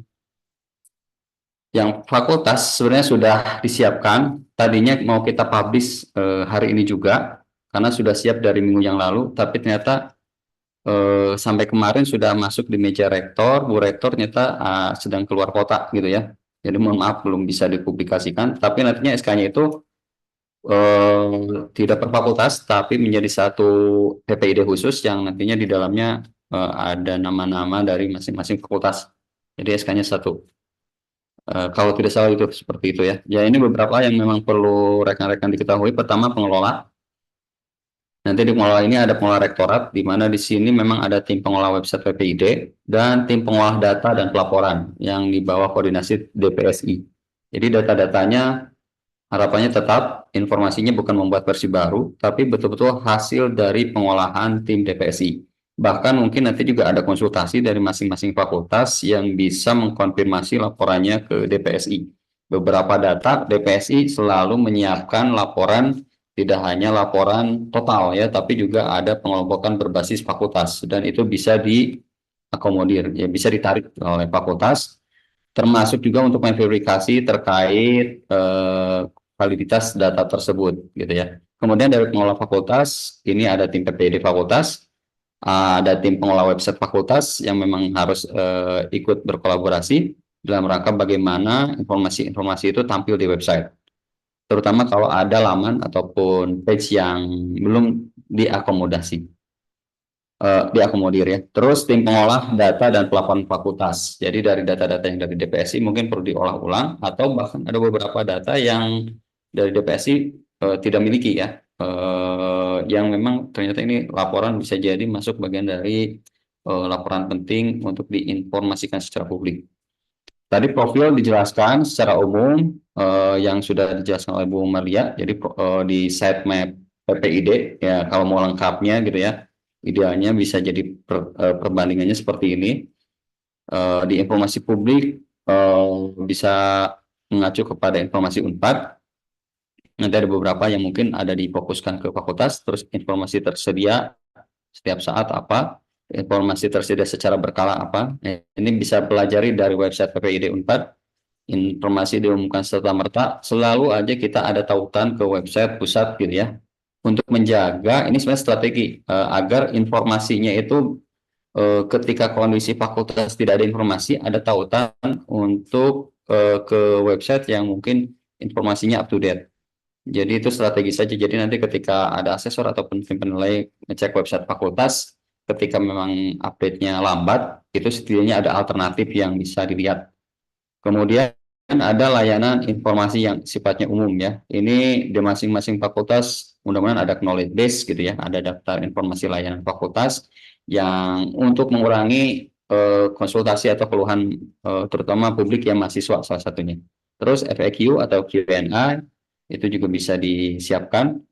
fakultas sebenarnya sudah disiapkan. Tadinya mau kita publish hari ini juga karena sudah siap dari minggu yang lalu, tapi ternyata sampai kemarin sudah masuk di meja rektor. Bu rektor ternyata sedang keluar kota gitu ya. Jadi mohon maaf belum bisa dipublikasikan. Tapi nantinya SK-nya itu tidak per fakultas, tapi menjadi satu PPID khusus yang nantinya di dalamnya ada nama-nama dari masing-masing fakultas. Jadi SK-nya satu. Kalau tidak salah itu seperti itu ya. Ya ini beberapa yang memang perlu rekan-rekan diketahui. Pertama pengelola. Nanti di pengelola ini ada pengelola rektorat, di mana di sini memang ada tim pengelola website PPID dan tim pengolah data dan pelaporan yang di bawah koordinasi DPSI. Jadi data-datanya harapannya tetap informasinya bukan membuat versi baru, tapi betul-betul hasil dari pengolahan tim DPSI. Bahkan mungkin nanti juga ada konsultasi dari masing-masing fakultas yang bisa mengkonfirmasi laporannya ke DPSI. Beberapa data DPSI selalu menyiapkan laporan, tidak hanya laporan total ya, tapi juga ada pengelompokan berbasis fakultas dan itu bisa diakomodir, ya bisa ditarik oleh fakultas, termasuk juga untuk memverifikasi terkait validitas data tersebut gitu ya. Kemudian dari pengelola fakultas, ini ada tim PPID fakultas, ada tim pengelola website fakultas yang memang harus ikut berkolaborasi dalam rangka bagaimana informasi-informasi itu tampil di website. Terutama kalau ada laman ataupun page yang belum diakomodir ya. Terus tim pengolah data dan pelaporan fakultas. Jadi dari data-data yang dari DPSI mungkin perlu diolah ulang atau bahkan ada beberapa data yang dari DPSI tidak miliki ya. Yang memang ternyata ini laporan bisa jadi masuk bagian dari laporan penting untuk diinformasikan secara publik. Tadi profil dijelaskan secara umum yang sudah dijelaskan oleh Bu Maria. Jadi di sitemap PPID ya kalau mau lengkapnya gitu ya, idealnya bisa jadi perbandingannya seperti ini. Di informasi publik bisa mengacu kepada informasi Unpad. Nanti ada beberapa yang mungkin ada difokuskan ke fakultas, terus informasi tersedia setiap saat apa, informasi tersedia secara berkala apa. Ini bisa pelajari dari website PPID Unpad. Informasi diumumkan serta-merta, selalu aja kita ada tautan ke website pusat gitu ya. Untuk menjaga, ini sebenarnya strategi agar informasinya itu ketika kondisi fakultas tidak ada informasi, ada tautan untuk ke website yang mungkin informasinya up to date. Jadi itu strategi saja. Jadi nanti ketika ada asesor ataupun tim penilai ngecek website fakultas, ketika memang update-nya lambat, itu setidaknya ada alternatif yang bisa dilihat. Kemudian ada layanan informasi yang sifatnya umum ya. Ini di masing-masing fakultas mudah-mudahan ada knowledge base gitu ya, ada daftar informasi layanan fakultas yang untuk mengurangi konsultasi atau keluhan terutama publik yang mahasiswa salah satunya. Terus FAQ atau Q&A itu juga bisa disiapkan.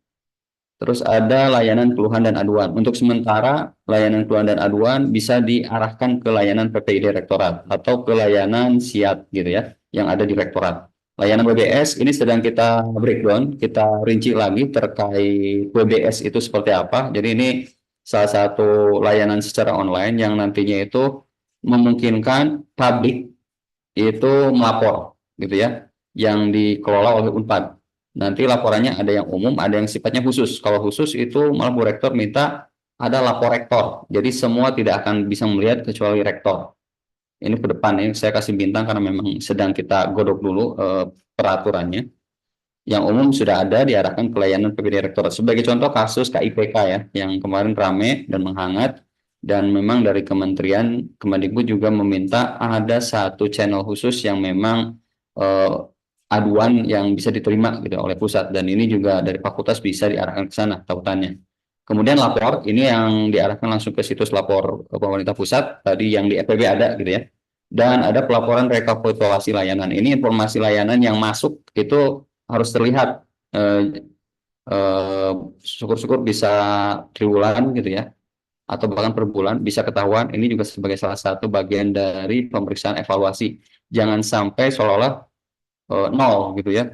Terus ada layanan keluhan dan aduan. Untuk sementara layanan keluhan dan aduan bisa diarahkan ke layanan PPID Rektorat atau ke layanan SIAT gitu ya, yang ada di Rektorat. Layanan WBS ini sedang kita breakdown, kita rinci lagi terkait WBS itu seperti apa. Jadi ini salah satu layanan secara online yang nantinya itu memungkinkan publik itu melapor gitu ya, yang dikelola oleh Unpad. Nanti laporannya ada yang umum, ada yang sifatnya khusus. Kalau khusus itu malah Bu Rektor minta ada lapor rektor. Jadi semua tidak akan bisa melihat kecuali rektor. Ini ke depan ini saya kasih bintang karena memang sedang kita godok dulu peraturannya. Yang umum sudah ada diarahkan ke layanan PPID Rektorat. Sebagai contoh kasus KIPK ya, yang kemarin rame dan menghangat. Dan memang dari Kementerian Kemendikbud juga meminta ada satu channel khusus yang memang aduan yang bisa diterima gitu oleh pusat, dan ini juga dari fakultas bisa diarahkan ke sana tautannya. Kemudian lapor ini yang diarahkan langsung ke situs lapor pemerintah pusat tadi yang di FPB ada gitu ya. Dan ada pelaporan rekapitulasi layanan. Ini informasi layanan yang masuk itu harus terlihat. Syukur-syukur bisa triwulan gitu ya, atau bahkan per bulan bisa ketahuan. Ini juga sebagai salah satu bagian dari pemeriksaan evaluasi. Jangan sampai seolah-olah nol gitu ya.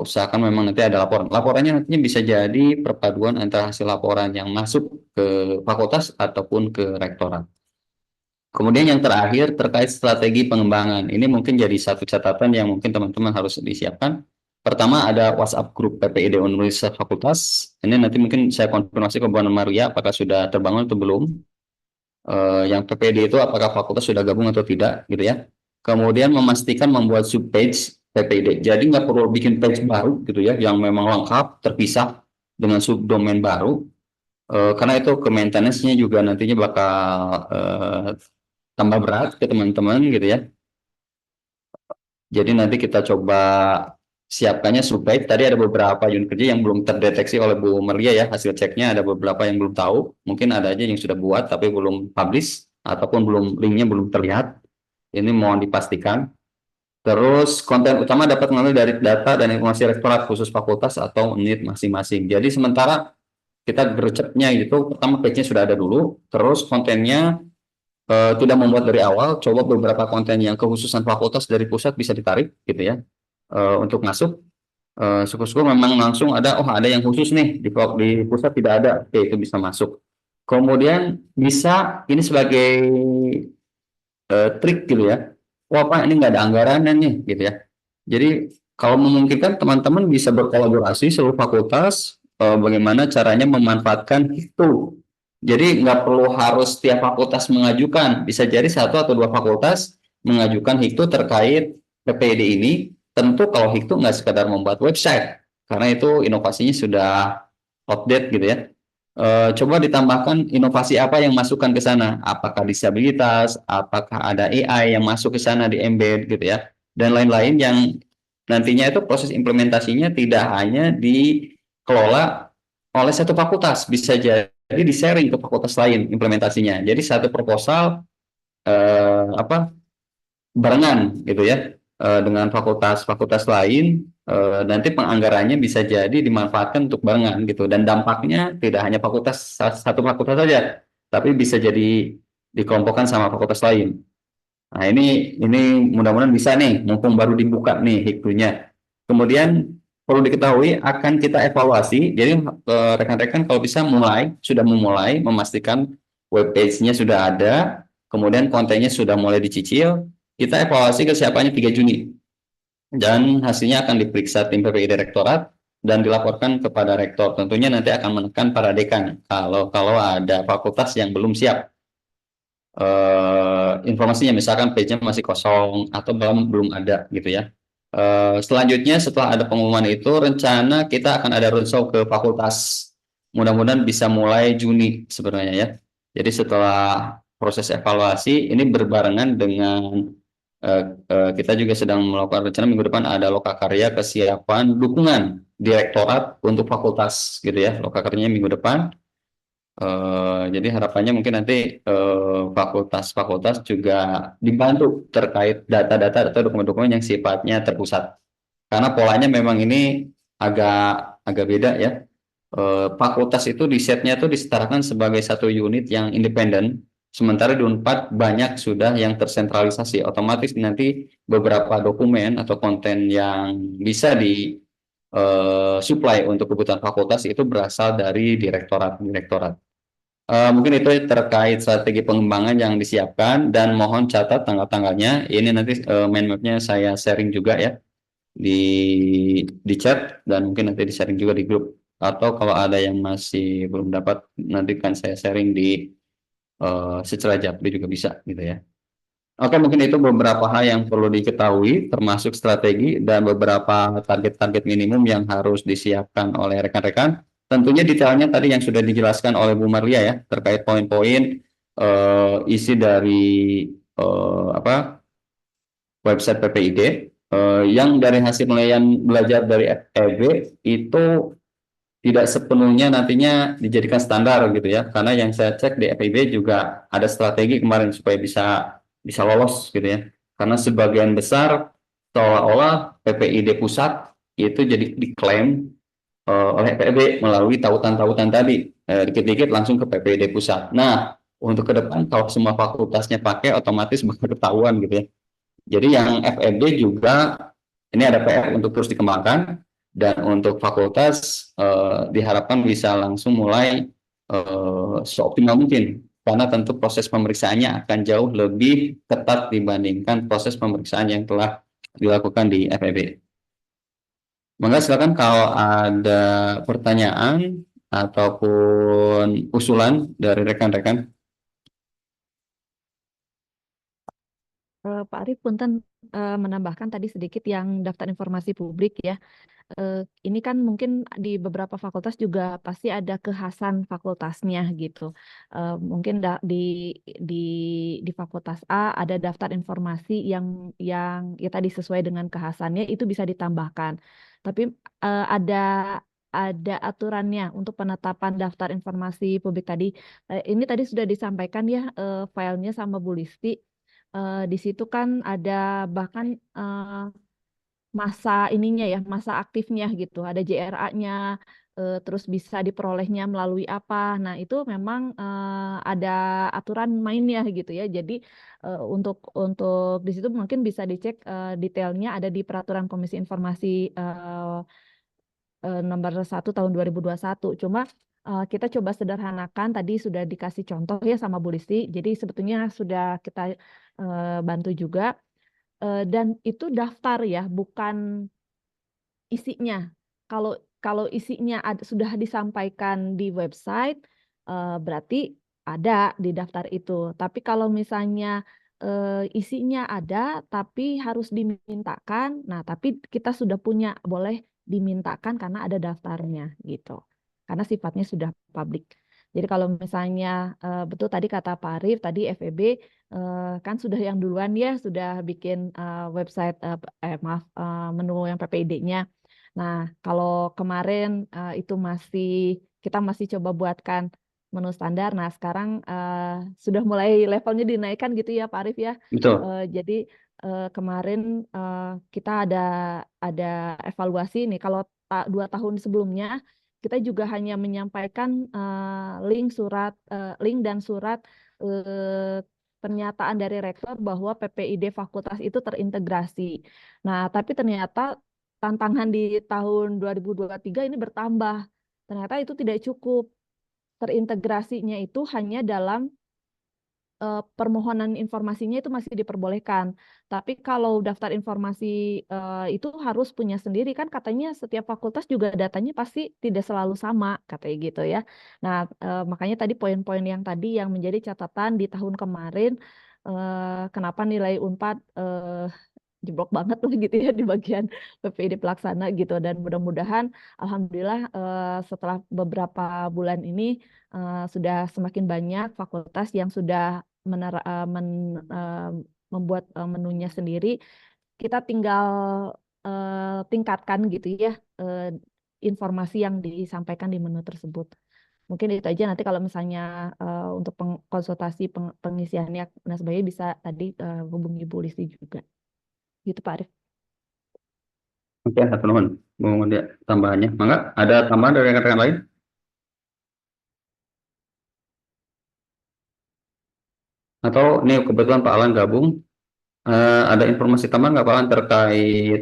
Usahakan memang nanti ada laporan. Laporannya nantinya bisa jadi perpaduan antara hasil laporan yang masuk ke fakultas ataupun ke rektorat. Kemudian yang terakhir terkait strategi pengembangan. Ini mungkin jadi satu catatan yang mungkin teman-teman harus disiapkan. Pertama ada WhatsApp grup PPID Universitas Fakultas. Ini nanti mungkin saya konfirmasi ke Bu Maria apakah sudah terbangun atau belum. Yang PPID itu apakah fakultas sudah gabung atau tidak gitu ya. Kemudian memastikan membuat subpage PPID. Jadi nggak perlu bikin page baru gitu ya, yang memang lengkap, terpisah dengan subdomain baru. Karena itu ke maintenance-nya juga nantinya bakal tambah berat ke teman-teman gitu ya. Jadi nanti kita coba siapkannya supaya tadi ada beberapa unit kerja yang belum terdeteksi oleh Bu Merlia ya, hasil ceknya ada beberapa yang belum tahu, mungkin ada aja yang sudah buat tapi belum publish ataupun linknya belum terlihat. Ini mohon dipastikan. Terus konten utama dapat mengambil dari data dan informasi rektorat khusus fakultas atau unit masing-masing. Jadi sementara kita gercepnya itu pertama page-nya sudah ada dulu, terus kontennya tidak membuat dari awal, coba beberapa konten yang kekhususan fakultas dari pusat bisa ditarik gitu ya untuk masuk. Syukur-syukur memang langsung ada, oh ada yang khusus nih di pusat tidak ada, oke itu bisa masuk. Kemudian bisa ini sebagai trik gitu ya, wah Pak ini nggak ada anggarannya nih gitu ya. Jadi kalau memungkinkan teman-teman bisa berkolaborasi seluruh fakultas bagaimana caranya memanfaatkan itu. Jadi nggak perlu harus setiap fakultas mengajukan, bisa jadi satu atau dua fakultas mengajukan HIKTU terkait PPID ini. Tentu kalau HIKTU nggak sekedar membuat website, karena itu inovasinya sudah update gitu ya. Coba ditambahkan inovasi apa yang masukkan ke sana, apakah disabilitas, apakah ada AI yang masuk ke sana di embed gitu ya, dan lain-lain yang nantinya itu proses implementasinya tidak hanya dikelola oleh satu fakultas, bisa jadi di-sharing ke fakultas lain implementasinya. Jadi satu proposal barengan gitu ya dengan fakultas-fakultas lain, nanti penganggarannya bisa jadi dimanfaatkan untuk barengan gitu, dan dampaknya tidak hanya satu fakultas saja, tapi bisa jadi dikelompokkan sama fakultas lain. Nah ini mudah-mudahan bisa nih, mumpung baru dibuka nih HIKTU-nya. Kemudian perlu diketahui akan kita evaluasi. Jadi rekan-rekan kalau bisa sudah memulai memastikan web page-nya sudah ada, kemudian kontennya sudah mulai dicicil. Kita evaluasi kesiapannya 3 Juni. Dan hasilnya akan diperiksa tim PPI Direktorat dan dilaporkan kepada rektor. Tentunya nanti akan menekan para dekan kalau ada fakultas yang belum siap informasinya, misalkan page-nya masih kosong atau belum ada gitu ya. Selanjutnya setelah ada pengumuman itu, rencana kita akan ada roadshow ke fakultas. Mudah-mudahan bisa mulai Juni sebenarnya ya. Jadi setelah proses evaluasi ini berbarengan dengan kita juga sedang melakukan rencana minggu depan ada lokakarya kesiapan dukungan direktorat untuk fakultas gitu ya. Lokakaryanya minggu depan. Jadi harapannya mungkin nanti fakultas-fakultas juga dibantu terkait data-data atau dokumen-dokumen yang sifatnya terpusat. Karena polanya memang ini agak beda ya. Fakultas itu di setnya itu disetarakan sebagai satu unit yang independen, sementara di Unpad banyak sudah yang tersentralisasi. Otomatis nanti beberapa dokumen atau konten yang bisa di supply untuk kebutuhan fakultas itu berasal dari direktorat. Mungkin itu terkait strategi pengembangan yang disiapkan, dan mohon catat tanggal-tanggalnya. Ini nanti mind map-nya saya sharing juga ya di chat, dan mungkin nanti di sharing juga di grup. Atau kalau ada yang masih belum dapat, nanti kan saya sharing di secara japri juga bisa gitu ya. Oke, mungkin itu beberapa hal yang perlu diketahui, termasuk strategi dan beberapa target-target minimum yang harus disiapkan oleh rekan-rekan. Tentunya detailnya tadi yang sudah dijelaskan oleh Bu Maria ya, terkait poin-poin isi dari website PPID, yang dari hasil penilaian belajar dari FEB itu tidak sepenuhnya nantinya dijadikan standar gitu ya, karena yang saya cek di FEB juga ada strategi kemarin supaya bisa lolos gitu ya, karena sebagian besar seolah-olah PPID pusat itu jadi diklaim oleh FEB melalui tautan-tautan tadi, dikit-dikit langsung ke PPID pusat. Nah untuk ke depan kalau semua fakultasnya pakai, otomatis bakal ketahuan gitu ya. Jadi yang FEB juga ini ada PR untuk terus dikembangkan, dan untuk fakultas diharapkan bisa langsung mulai seoptimal mungkin, karena tentu proses pemeriksaannya akan jauh lebih ketat dibandingkan proses pemeriksaan yang telah dilakukan di FEB. Maka silakan kalau ada pertanyaan ataupun usulan dari rekan-rekan. Pak Arief punten menambahkan tadi sedikit yang daftar informasi publik ya. Ini kan mungkin di beberapa fakultas juga pasti ada kekhasan fakultasnya gitu. Mungkin di fakultas A ada daftar informasi yang ya tadi sesuai dengan kekhasannya itu bisa ditambahkan. Tapi ada aturannya untuk penetapan daftar informasi publik tadi. Ini tadi sudah disampaikan ya filenya sama Bu Listi. Di situ kan ada bahkan masa ininya ya, masa aktifnya gitu. Ada JRA-nya, terus bisa diperolehnya melalui apa. Nah, itu memang ada aturan mainnya gitu ya. Jadi untuk di situ mungkin bisa dicek detailnya ada di Peraturan Komisi Informasi nomor 1 tahun 2021. Cuma kita coba sederhanakan, tadi sudah dikasih contoh ya sama Bu Listi. Jadi sebetulnya sudah kita bantu juga. Dan itu daftar ya, bukan isinya. Kalau kalau isinya sudah disampaikan di website, berarti ada di daftar itu. Tapi kalau misalnya isinya ada, tapi harus dimintakan. Nah, tapi kita sudah punya, boleh dimintakan karena ada daftarnya gitu. Karena sifatnya sudah publik. Jadi kalau misalnya betul tadi kata Pak Arief, tadi FEB kan sudah yang duluan ya, sudah bikin website, maaf, menu yang PPID-nya. Nah, kalau kemarin itu kita masih coba buatkan menu standar. Nah, sekarang sudah mulai levelnya dinaikkan gitu ya, Pak Arief ya. Betul. Jadi kemarin kita ada evaluasi nih. Kalau 2 tahun sebelumnya kita juga hanya menyampaikan link dan surat pernyataan dari rektor bahwa PPID fakultas itu terintegrasi. Nah, tapi ternyata tantangan di tahun 2023 ini bertambah. Ternyata itu tidak cukup. Terintegrasinya itu hanya dalam permohonan informasinya itu masih diperbolehkan. Tapi kalau daftar informasi itu harus punya sendiri kan katanya setiap fakultas juga datanya pasti tidak selalu sama katanya gitu ya. Nah, makanya tadi poin-poin yang tadi yang menjadi catatan di tahun kemarin kenapa nilai Unpad jeblok banget lah gitu ya di bagian PPID pelaksana gitu, dan mudah-mudahan alhamdulillah setelah beberapa bulan ini sudah semakin banyak fakultas yang sudah membuat menunya sendiri. Kita tinggal tingkatkan gitu ya informasi yang disampaikan di menu tersebut. Mungkin itu aja, nanti kalau misalnya untuk konsultasi pengisiannya dan sebagainya bisa tadi hubungi Bu Listi juga. Gitu Pak Arief. Oke, satu nuhun. Mau dia tambahannya? Mangga, ada tambahan dari rekan-rekan lain? Atau ini kebetulan Pak Alan gabung, ada informasi tambahan nggak Pak Alan terkait,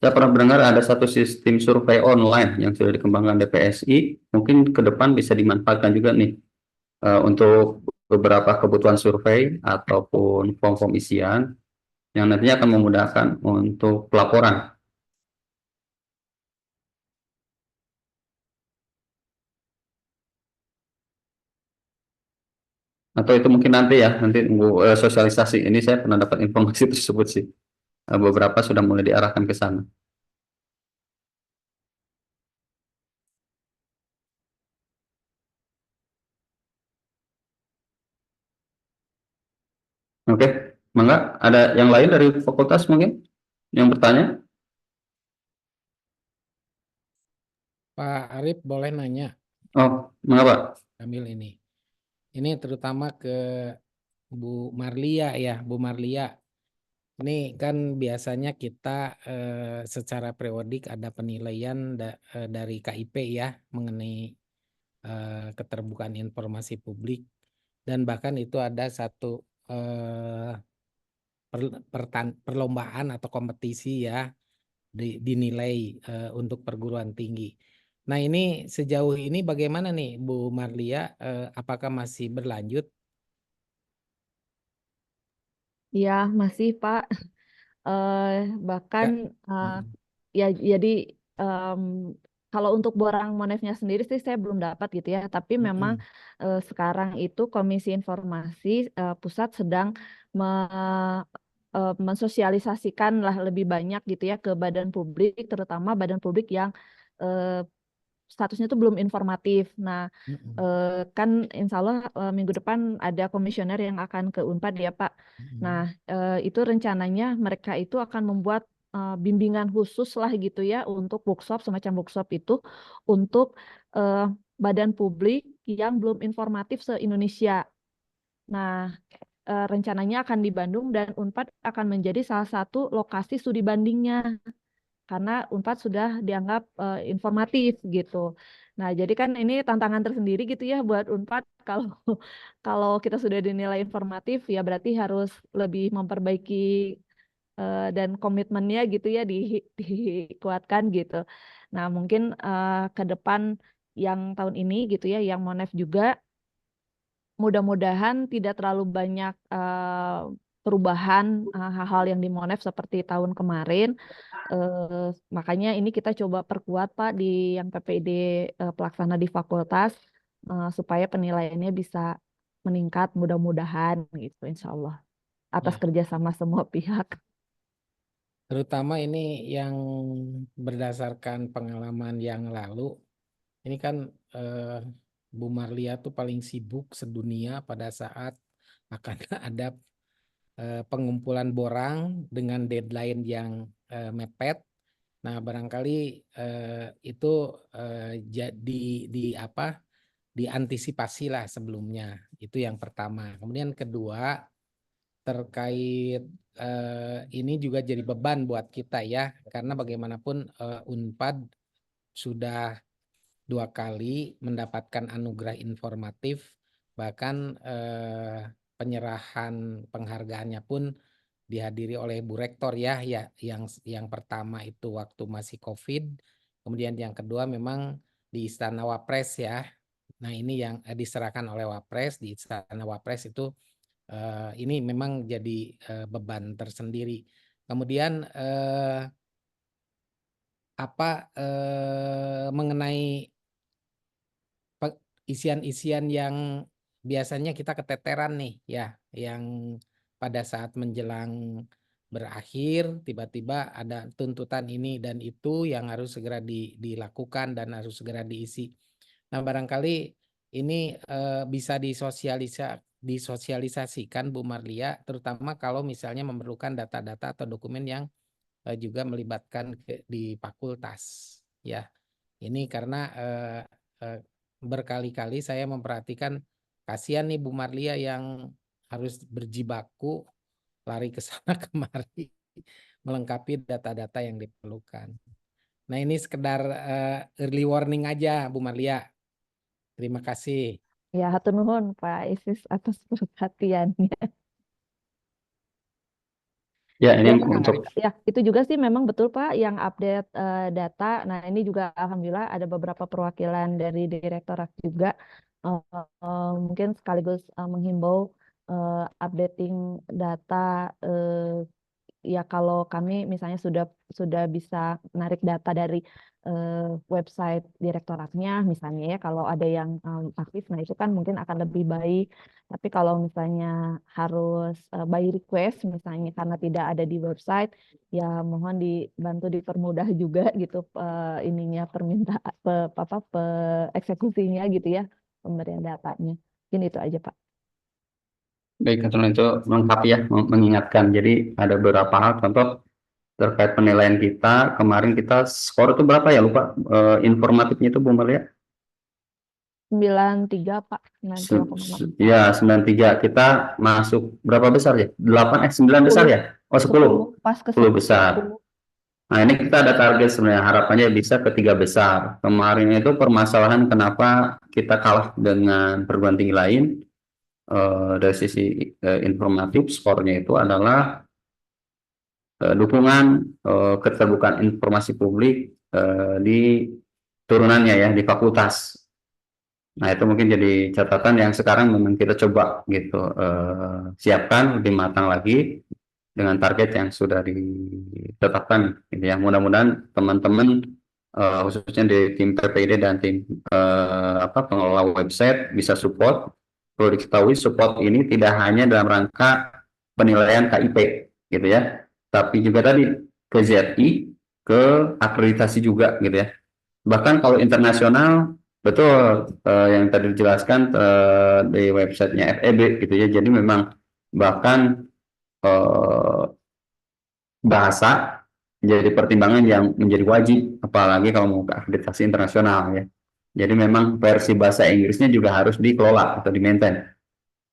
saya pernah mendengar ada satu sistem survei online yang sudah dikembangkan DPSI, mungkin ke depan bisa dimanfaatkan juga nih untuk beberapa kebutuhan survei ataupun form-form isian yang nantinya akan memudahkan untuk pelaporan. Atau itu mungkin nanti ya, nanti tunggu sosialisasi. Ini saya pernah dapat informasi tersebut sih. Beberapa sudah mulai diarahkan ke sana. Oke, mangga. Ada yang lain dari fakultas mungkin yang bertanya? Pak Arief boleh nanya Oh, mangga Pak. ambil ini. Ini terutama ke Bu Marlia ya, Bu Marlia. Ini kan biasanya kita secara periodik ada penilaian dari KIP ya mengenai keterbukaan informasi publik, dan bahkan itu ada satu perlombaan atau kompetisi ya dinilai untuk perguruan tinggi. Nah, ini sejauh ini bagaimana nih Bu Marlia, apakah masih berlanjut? Iya, masih Pak. Bahkan ya jadi kalau untuk borang monefnya sendiri sih saya belum dapat gitu ya. Tapi memang sekarang itu Komisi Informasi Pusat sedang mensosialisasikan lah lebih banyak gitu ya ke badan publik, terutama badan publik yang statusnya itu belum informatif. Nah, kan insya Allah minggu depan ada komisioner yang akan ke Unpad ya Pak. Nah, itu rencananya mereka itu akan membuat bimbingan khusus lah gitu ya untuk workshop, semacam workshop itu untuk badan publik yang belum informatif se-Indonesia. Nah, rencananya akan di Bandung dan Unpad akan menjadi salah satu lokasi studi bandingnya karena Unpad sudah dianggap informatif gitu. Nah, jadi kan ini tantangan tersendiri gitu ya buat Unpad kalau kalau kita sudah dinilai informatif ya berarti harus lebih memperbaiki dan komitmennya gitu ya dikuatkan gitu. Nah, mungkin ke depan yang tahun ini gitu ya yang Monef juga mudah-mudahan tidak terlalu banyak perubahan hal-hal yang di Monef seperti tahun kemarin. Makanya ini kita coba perkuat Pak di yang PPID pelaksana di fakultas supaya penilaiannya bisa meningkat mudah-mudahan gitu insya Allah atas Ya. kerjasama semua pihak. Terutama ini yang berdasarkan pengalaman yang lalu, ini kan Bu Marlia tuh paling sibuk sedunia pada saat akan ada pengumpulan borang dengan deadline yang mepet. Nah, barangkali itu diantisipasi lah sebelumnya. Itu yang pertama. Kemudian kedua, terkait ini juga jadi beban buat kita ya, karena bagaimanapun Unpad sudah 2 kali mendapatkan anugerah informatif, bahkan penyerahan penghargaannya pun dihadiri oleh Bu Rektor ya, yang pertama itu waktu masih COVID, kemudian yang kedua memang di Istana Wapres ya. Nah, ini yang diserahkan oleh Wapres di Istana Wapres itu ini memang jadi beban tersendiri. Kemudian mengenai isian-isian yang biasanya kita keteteran nih ya, yang pada saat menjelang berakhir tiba-tiba ada tuntutan ini dan itu yang harus segera dilakukan dan harus segera diisi. Nah, barangkali ini bisa disosialisasikan Bu Marlia, terutama kalau misalnya memerlukan data-data atau dokumen yang juga melibatkan di fakultas ya. Ini karena berkali-kali saya memperhatikan kasihan nih Bu Marlia yang harus berjibaku lari ke sana kemari melengkapi data-data yang diperlukan. Nah, ini sekedar early warning aja Bu Marlia. Terima kasih. Ya, hatur nuhun Pak Isis atas perhatiannya. Ya, ini Dan untuk ya itu juga sih memang betul Pak yang update data. Nah, ini juga alhamdulillah ada beberapa perwakilan dari direktorat juga mungkin sekaligus menghimbau updating data ya kalau kami misalnya sudah bisa menarik data dari website direktoratnya misalnya ya kalau ada yang aktif, nah itu kan mungkin akan lebih baik. Tapi kalau misalnya harus by request misalnya karena tidak ada di website, ya mohon dibantu dipermudah juga gitu ininya permintaan eksekusinya gitu ya pemberian datanya. Mungkin itu aja Pak. baik, itu melengkapi ya, mengingatkan. Jadi ada beberapa hal, contoh terkait penilaian kita kemarin kita skor itu berapa ya lupa informatifnya itu Bu Maria? 93 Pak, 93,6. Ya 93 kita masuk berapa besar ya? 9 besar ya? Oh 10 pas ke 10 besar. Nah ini kita ada target sebenarnya harapannya bisa ke 3 besar. Kemarin itu permasalahan kenapa kita kalah dengan perguruan tinggi lain dari sisi informatif skornya itu adalah dukungan keterbukaan informasi publik di turunannya ya di fakultas. Nah itu mungkin jadi catatan yang sekarang memang kita coba gitu siapkan lebih matang lagi dengan target yang sudah ditetapkan. Gitu ya. Mudah-mudahan teman-teman khususnya di tim PPID dan tim pengelola website bisa support. Perlu diketahui support ini tidak hanya dalam rangka penilaian KIP gitu ya. Tapi juga tadi ke ZI, ke akreditasi juga gitu ya. Bahkan kalau internasional, betul yang tadi dijelaskan di websitenya FEB gitu ya. Jadi memang bahkan bahasa jadi pertimbangan yang menjadi wajib, apalagi kalau mau ke akreditasi internasional ya. Jadi memang versi bahasa Inggrisnya juga harus dikelola atau di-maintain.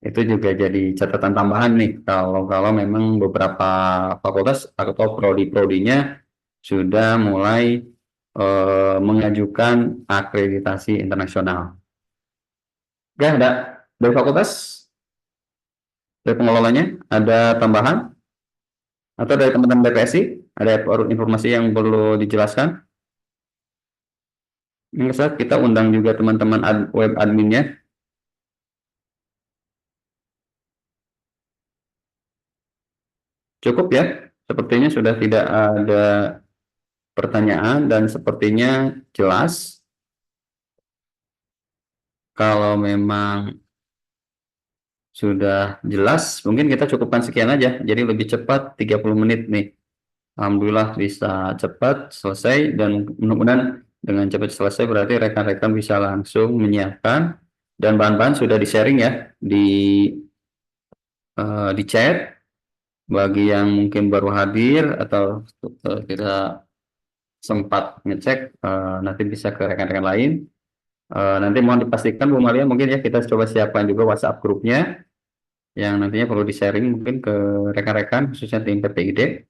Itu juga jadi catatan tambahan nih kalau memang beberapa fakultas atau prodi-prodinya sudah mulai mengajukan akreditasi internasional. Oke, ada dari fakultas, dari pengelolanya, ada tambahan? Atau dari teman-teman BPSI, ada informasi yang perlu dijelaskan? Ini saat kita undang juga teman-teman web adminnya. Cukup ya, sepertinya sudah tidak ada pertanyaan dan sepertinya jelas. Kalau memang sudah jelas, mungkin kita cukupkan sekian aja. Jadi lebih cepat 30 menit nih. Alhamdulillah bisa cepat selesai dan mudah-mudahan dengan cepat selesai berarti rekan-rekan bisa langsung menyiapkan dan bahan-bahan sudah di-sharing ya di chat bagi yang mungkin baru hadir atau tidak sempat ngecek nanti bisa ke rekan-rekan lain. Nanti mohon dipastikan Bu Maria mungkin ya kita coba siapkan juga WhatsApp grupnya yang nantinya perlu di-sharing mungkin ke rekan-rekan khususnya tim PPID.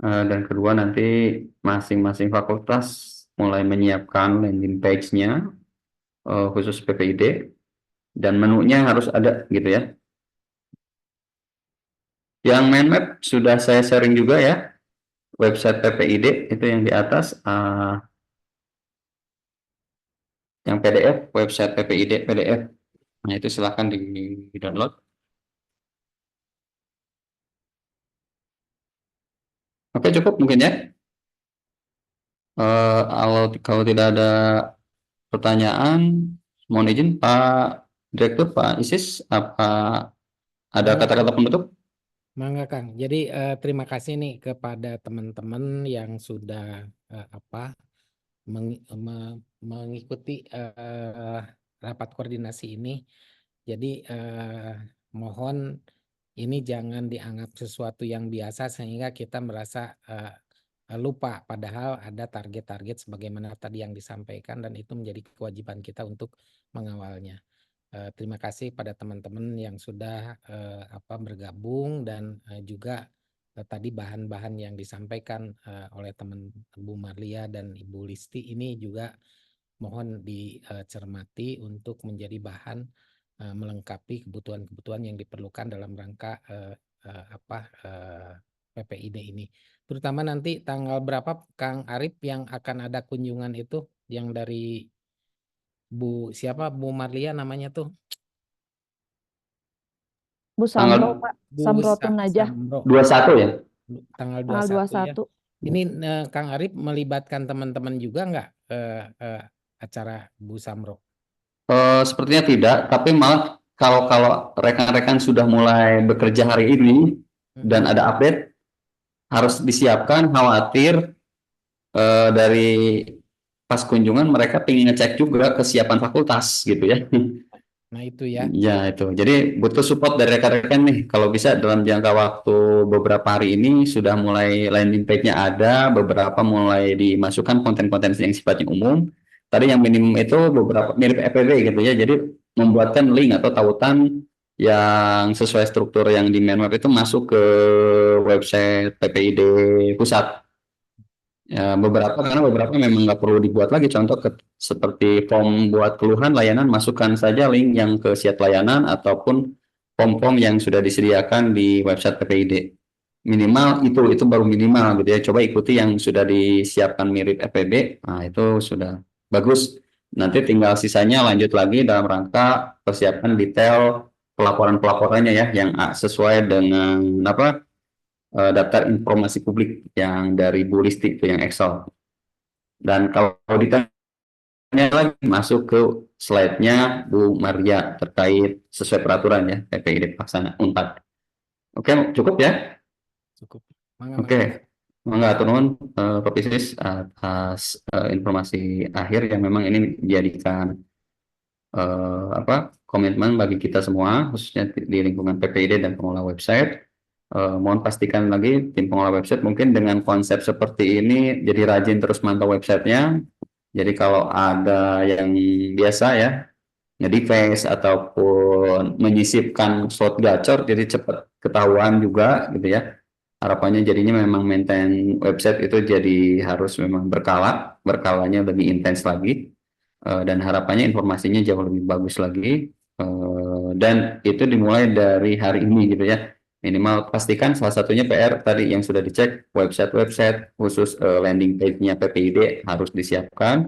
Dan kedua nanti masing-masing fakultas mulai menyiapkan landing page-nya khusus PPID dan menunya harus ada gitu ya. Yang mind map sudah saya sharing juga ya, website PPID itu yang di atas, yang PDF, website PPID PDF. Nah itu silahkan di download. Oke cukup mungkin ya. Kalau tidak ada pertanyaan, mohon izin Pak Direktur, Pak Isis, apa ada kata-kata penutup? Mangga Kang. Jadi terima kasih nih kepada teman-teman yang sudah mengikuti rapat koordinasi ini. Jadi mohon ini jangan dianggap sesuatu yang biasa sehingga kita merasa lupa. Padahal ada target-target sebagaimana tadi yang disampaikan dan itu menjadi kewajiban kita untuk mengawalnya. Terima kasih pada teman-teman yang sudah bergabung dan juga tadi bahan-bahan yang disampaikan oleh teman Bu Marlia dan Ibu Listi ini juga mohon dicermati untuk menjadi bahan melengkapi kebutuhan-kebutuhan yang diperlukan dalam rangka PPID ini. Terutama nanti tanggal berapa Kang Arif yang akan ada kunjungan itu yang dari Bu Marlia namanya tuh? Bu Tanggal Samro, Pak. Samrotun aja. 21 ya? Tanggal Tanggal 21 ya. 21. Ini Kang Arif melibatkan teman-teman juga nggak acara Bu Samro? Sepertinya tidak, tapi malah kalau rekan-rekan sudah mulai bekerja hari ini dan ada update, harus disiapkan khawatir dari pas kunjungan mereka ingin ngecek juga kesiapan fakultas gitu ya. Nah itu ya. Ya itu, jadi butuh support dari rekan-rekan nih. Kalau bisa dalam jangka waktu beberapa hari ini sudah mulai landing page-nya ada, beberapa mulai dimasukkan konten-konten yang sifatnya umum. Tadi yang minimum itu beberapa mirip FPB gitu ya. Jadi membuatkan link atau tautan yang sesuai struktur yang di main web itu masuk ke website PPID pusat. Ya, karena beberapa memang nggak perlu dibuat lagi. Contoh seperti form buat keluhan layanan, masukkan saja link yang ke siat layanan ataupun form-form yang sudah disediakan di website PPID. Minimal itu baru minimal gitu ya. Coba ikuti yang sudah disiapkan mirip FPB. Nah, itu sudah bagus. Nanti tinggal sisanya lanjut lagi dalam rangka persiapan detail pelaporan-pelaporannya ya yang sesuai dengan daftar informasi publik yang dari Bu Listi itu yang Excel. Dan kalau ditanya lagi masuk ke slide-nya Bu Maria terkait sesuai peraturan ya PPID pelaksana Unpad. Oke, cukup ya? cukup. Mangga, Oke, mangga. mangga atur nuhun Pak Piscis atas informasi akhir yang memang ini dijadikan komitmen bagi kita semua, khususnya di lingkungan PPID dan pengelola website. Mohon pastikan lagi tim pengelola website mungkin dengan konsep seperti ini jadi rajin terus mantau websitenya. Jadi kalau ada yang biasa ya nge-deface ataupun menyisipkan slot gacor jadi cepat ketahuan juga gitu ya. Harapannya jadinya memang maintain website itu jadi harus memang berkalanya lebih intens lagi. Dan harapannya informasinya jauh lebih bagus lagi. Dan itu dimulai dari hari ini gitu ya. Minimal pastikan salah satunya PR tadi yang sudah dicek website khusus landing page-nya PPID harus disiapkan.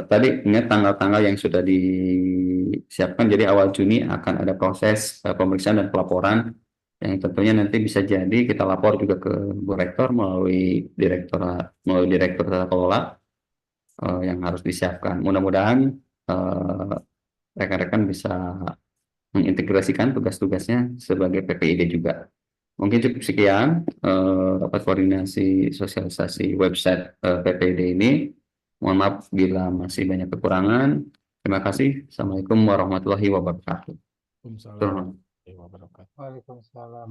Tadi ingat tanggal-tanggal yang sudah disiapkan, jadi awal Juni akan ada proses pemeriksaan dan pelaporan yang tentunya nanti bisa jadi kita lapor juga ke Bu Rektor melalui direktur tata kelola yang harus disiapkan. Mudah-mudahan rekan-rekan bisa mengintegrasikan tugas-tugasnya sebagai PPID juga. Mungkin cukup sekian rapat koordinasi sosialisasi website PPID ini. Mohon maaf bila masih banyak kekurangan. Terima kasih. Assalamualaikum warahmatullahi wabarakatuh. Waalaikumsalam warahmatullahi wabarakatuh. Waalaikumsalam.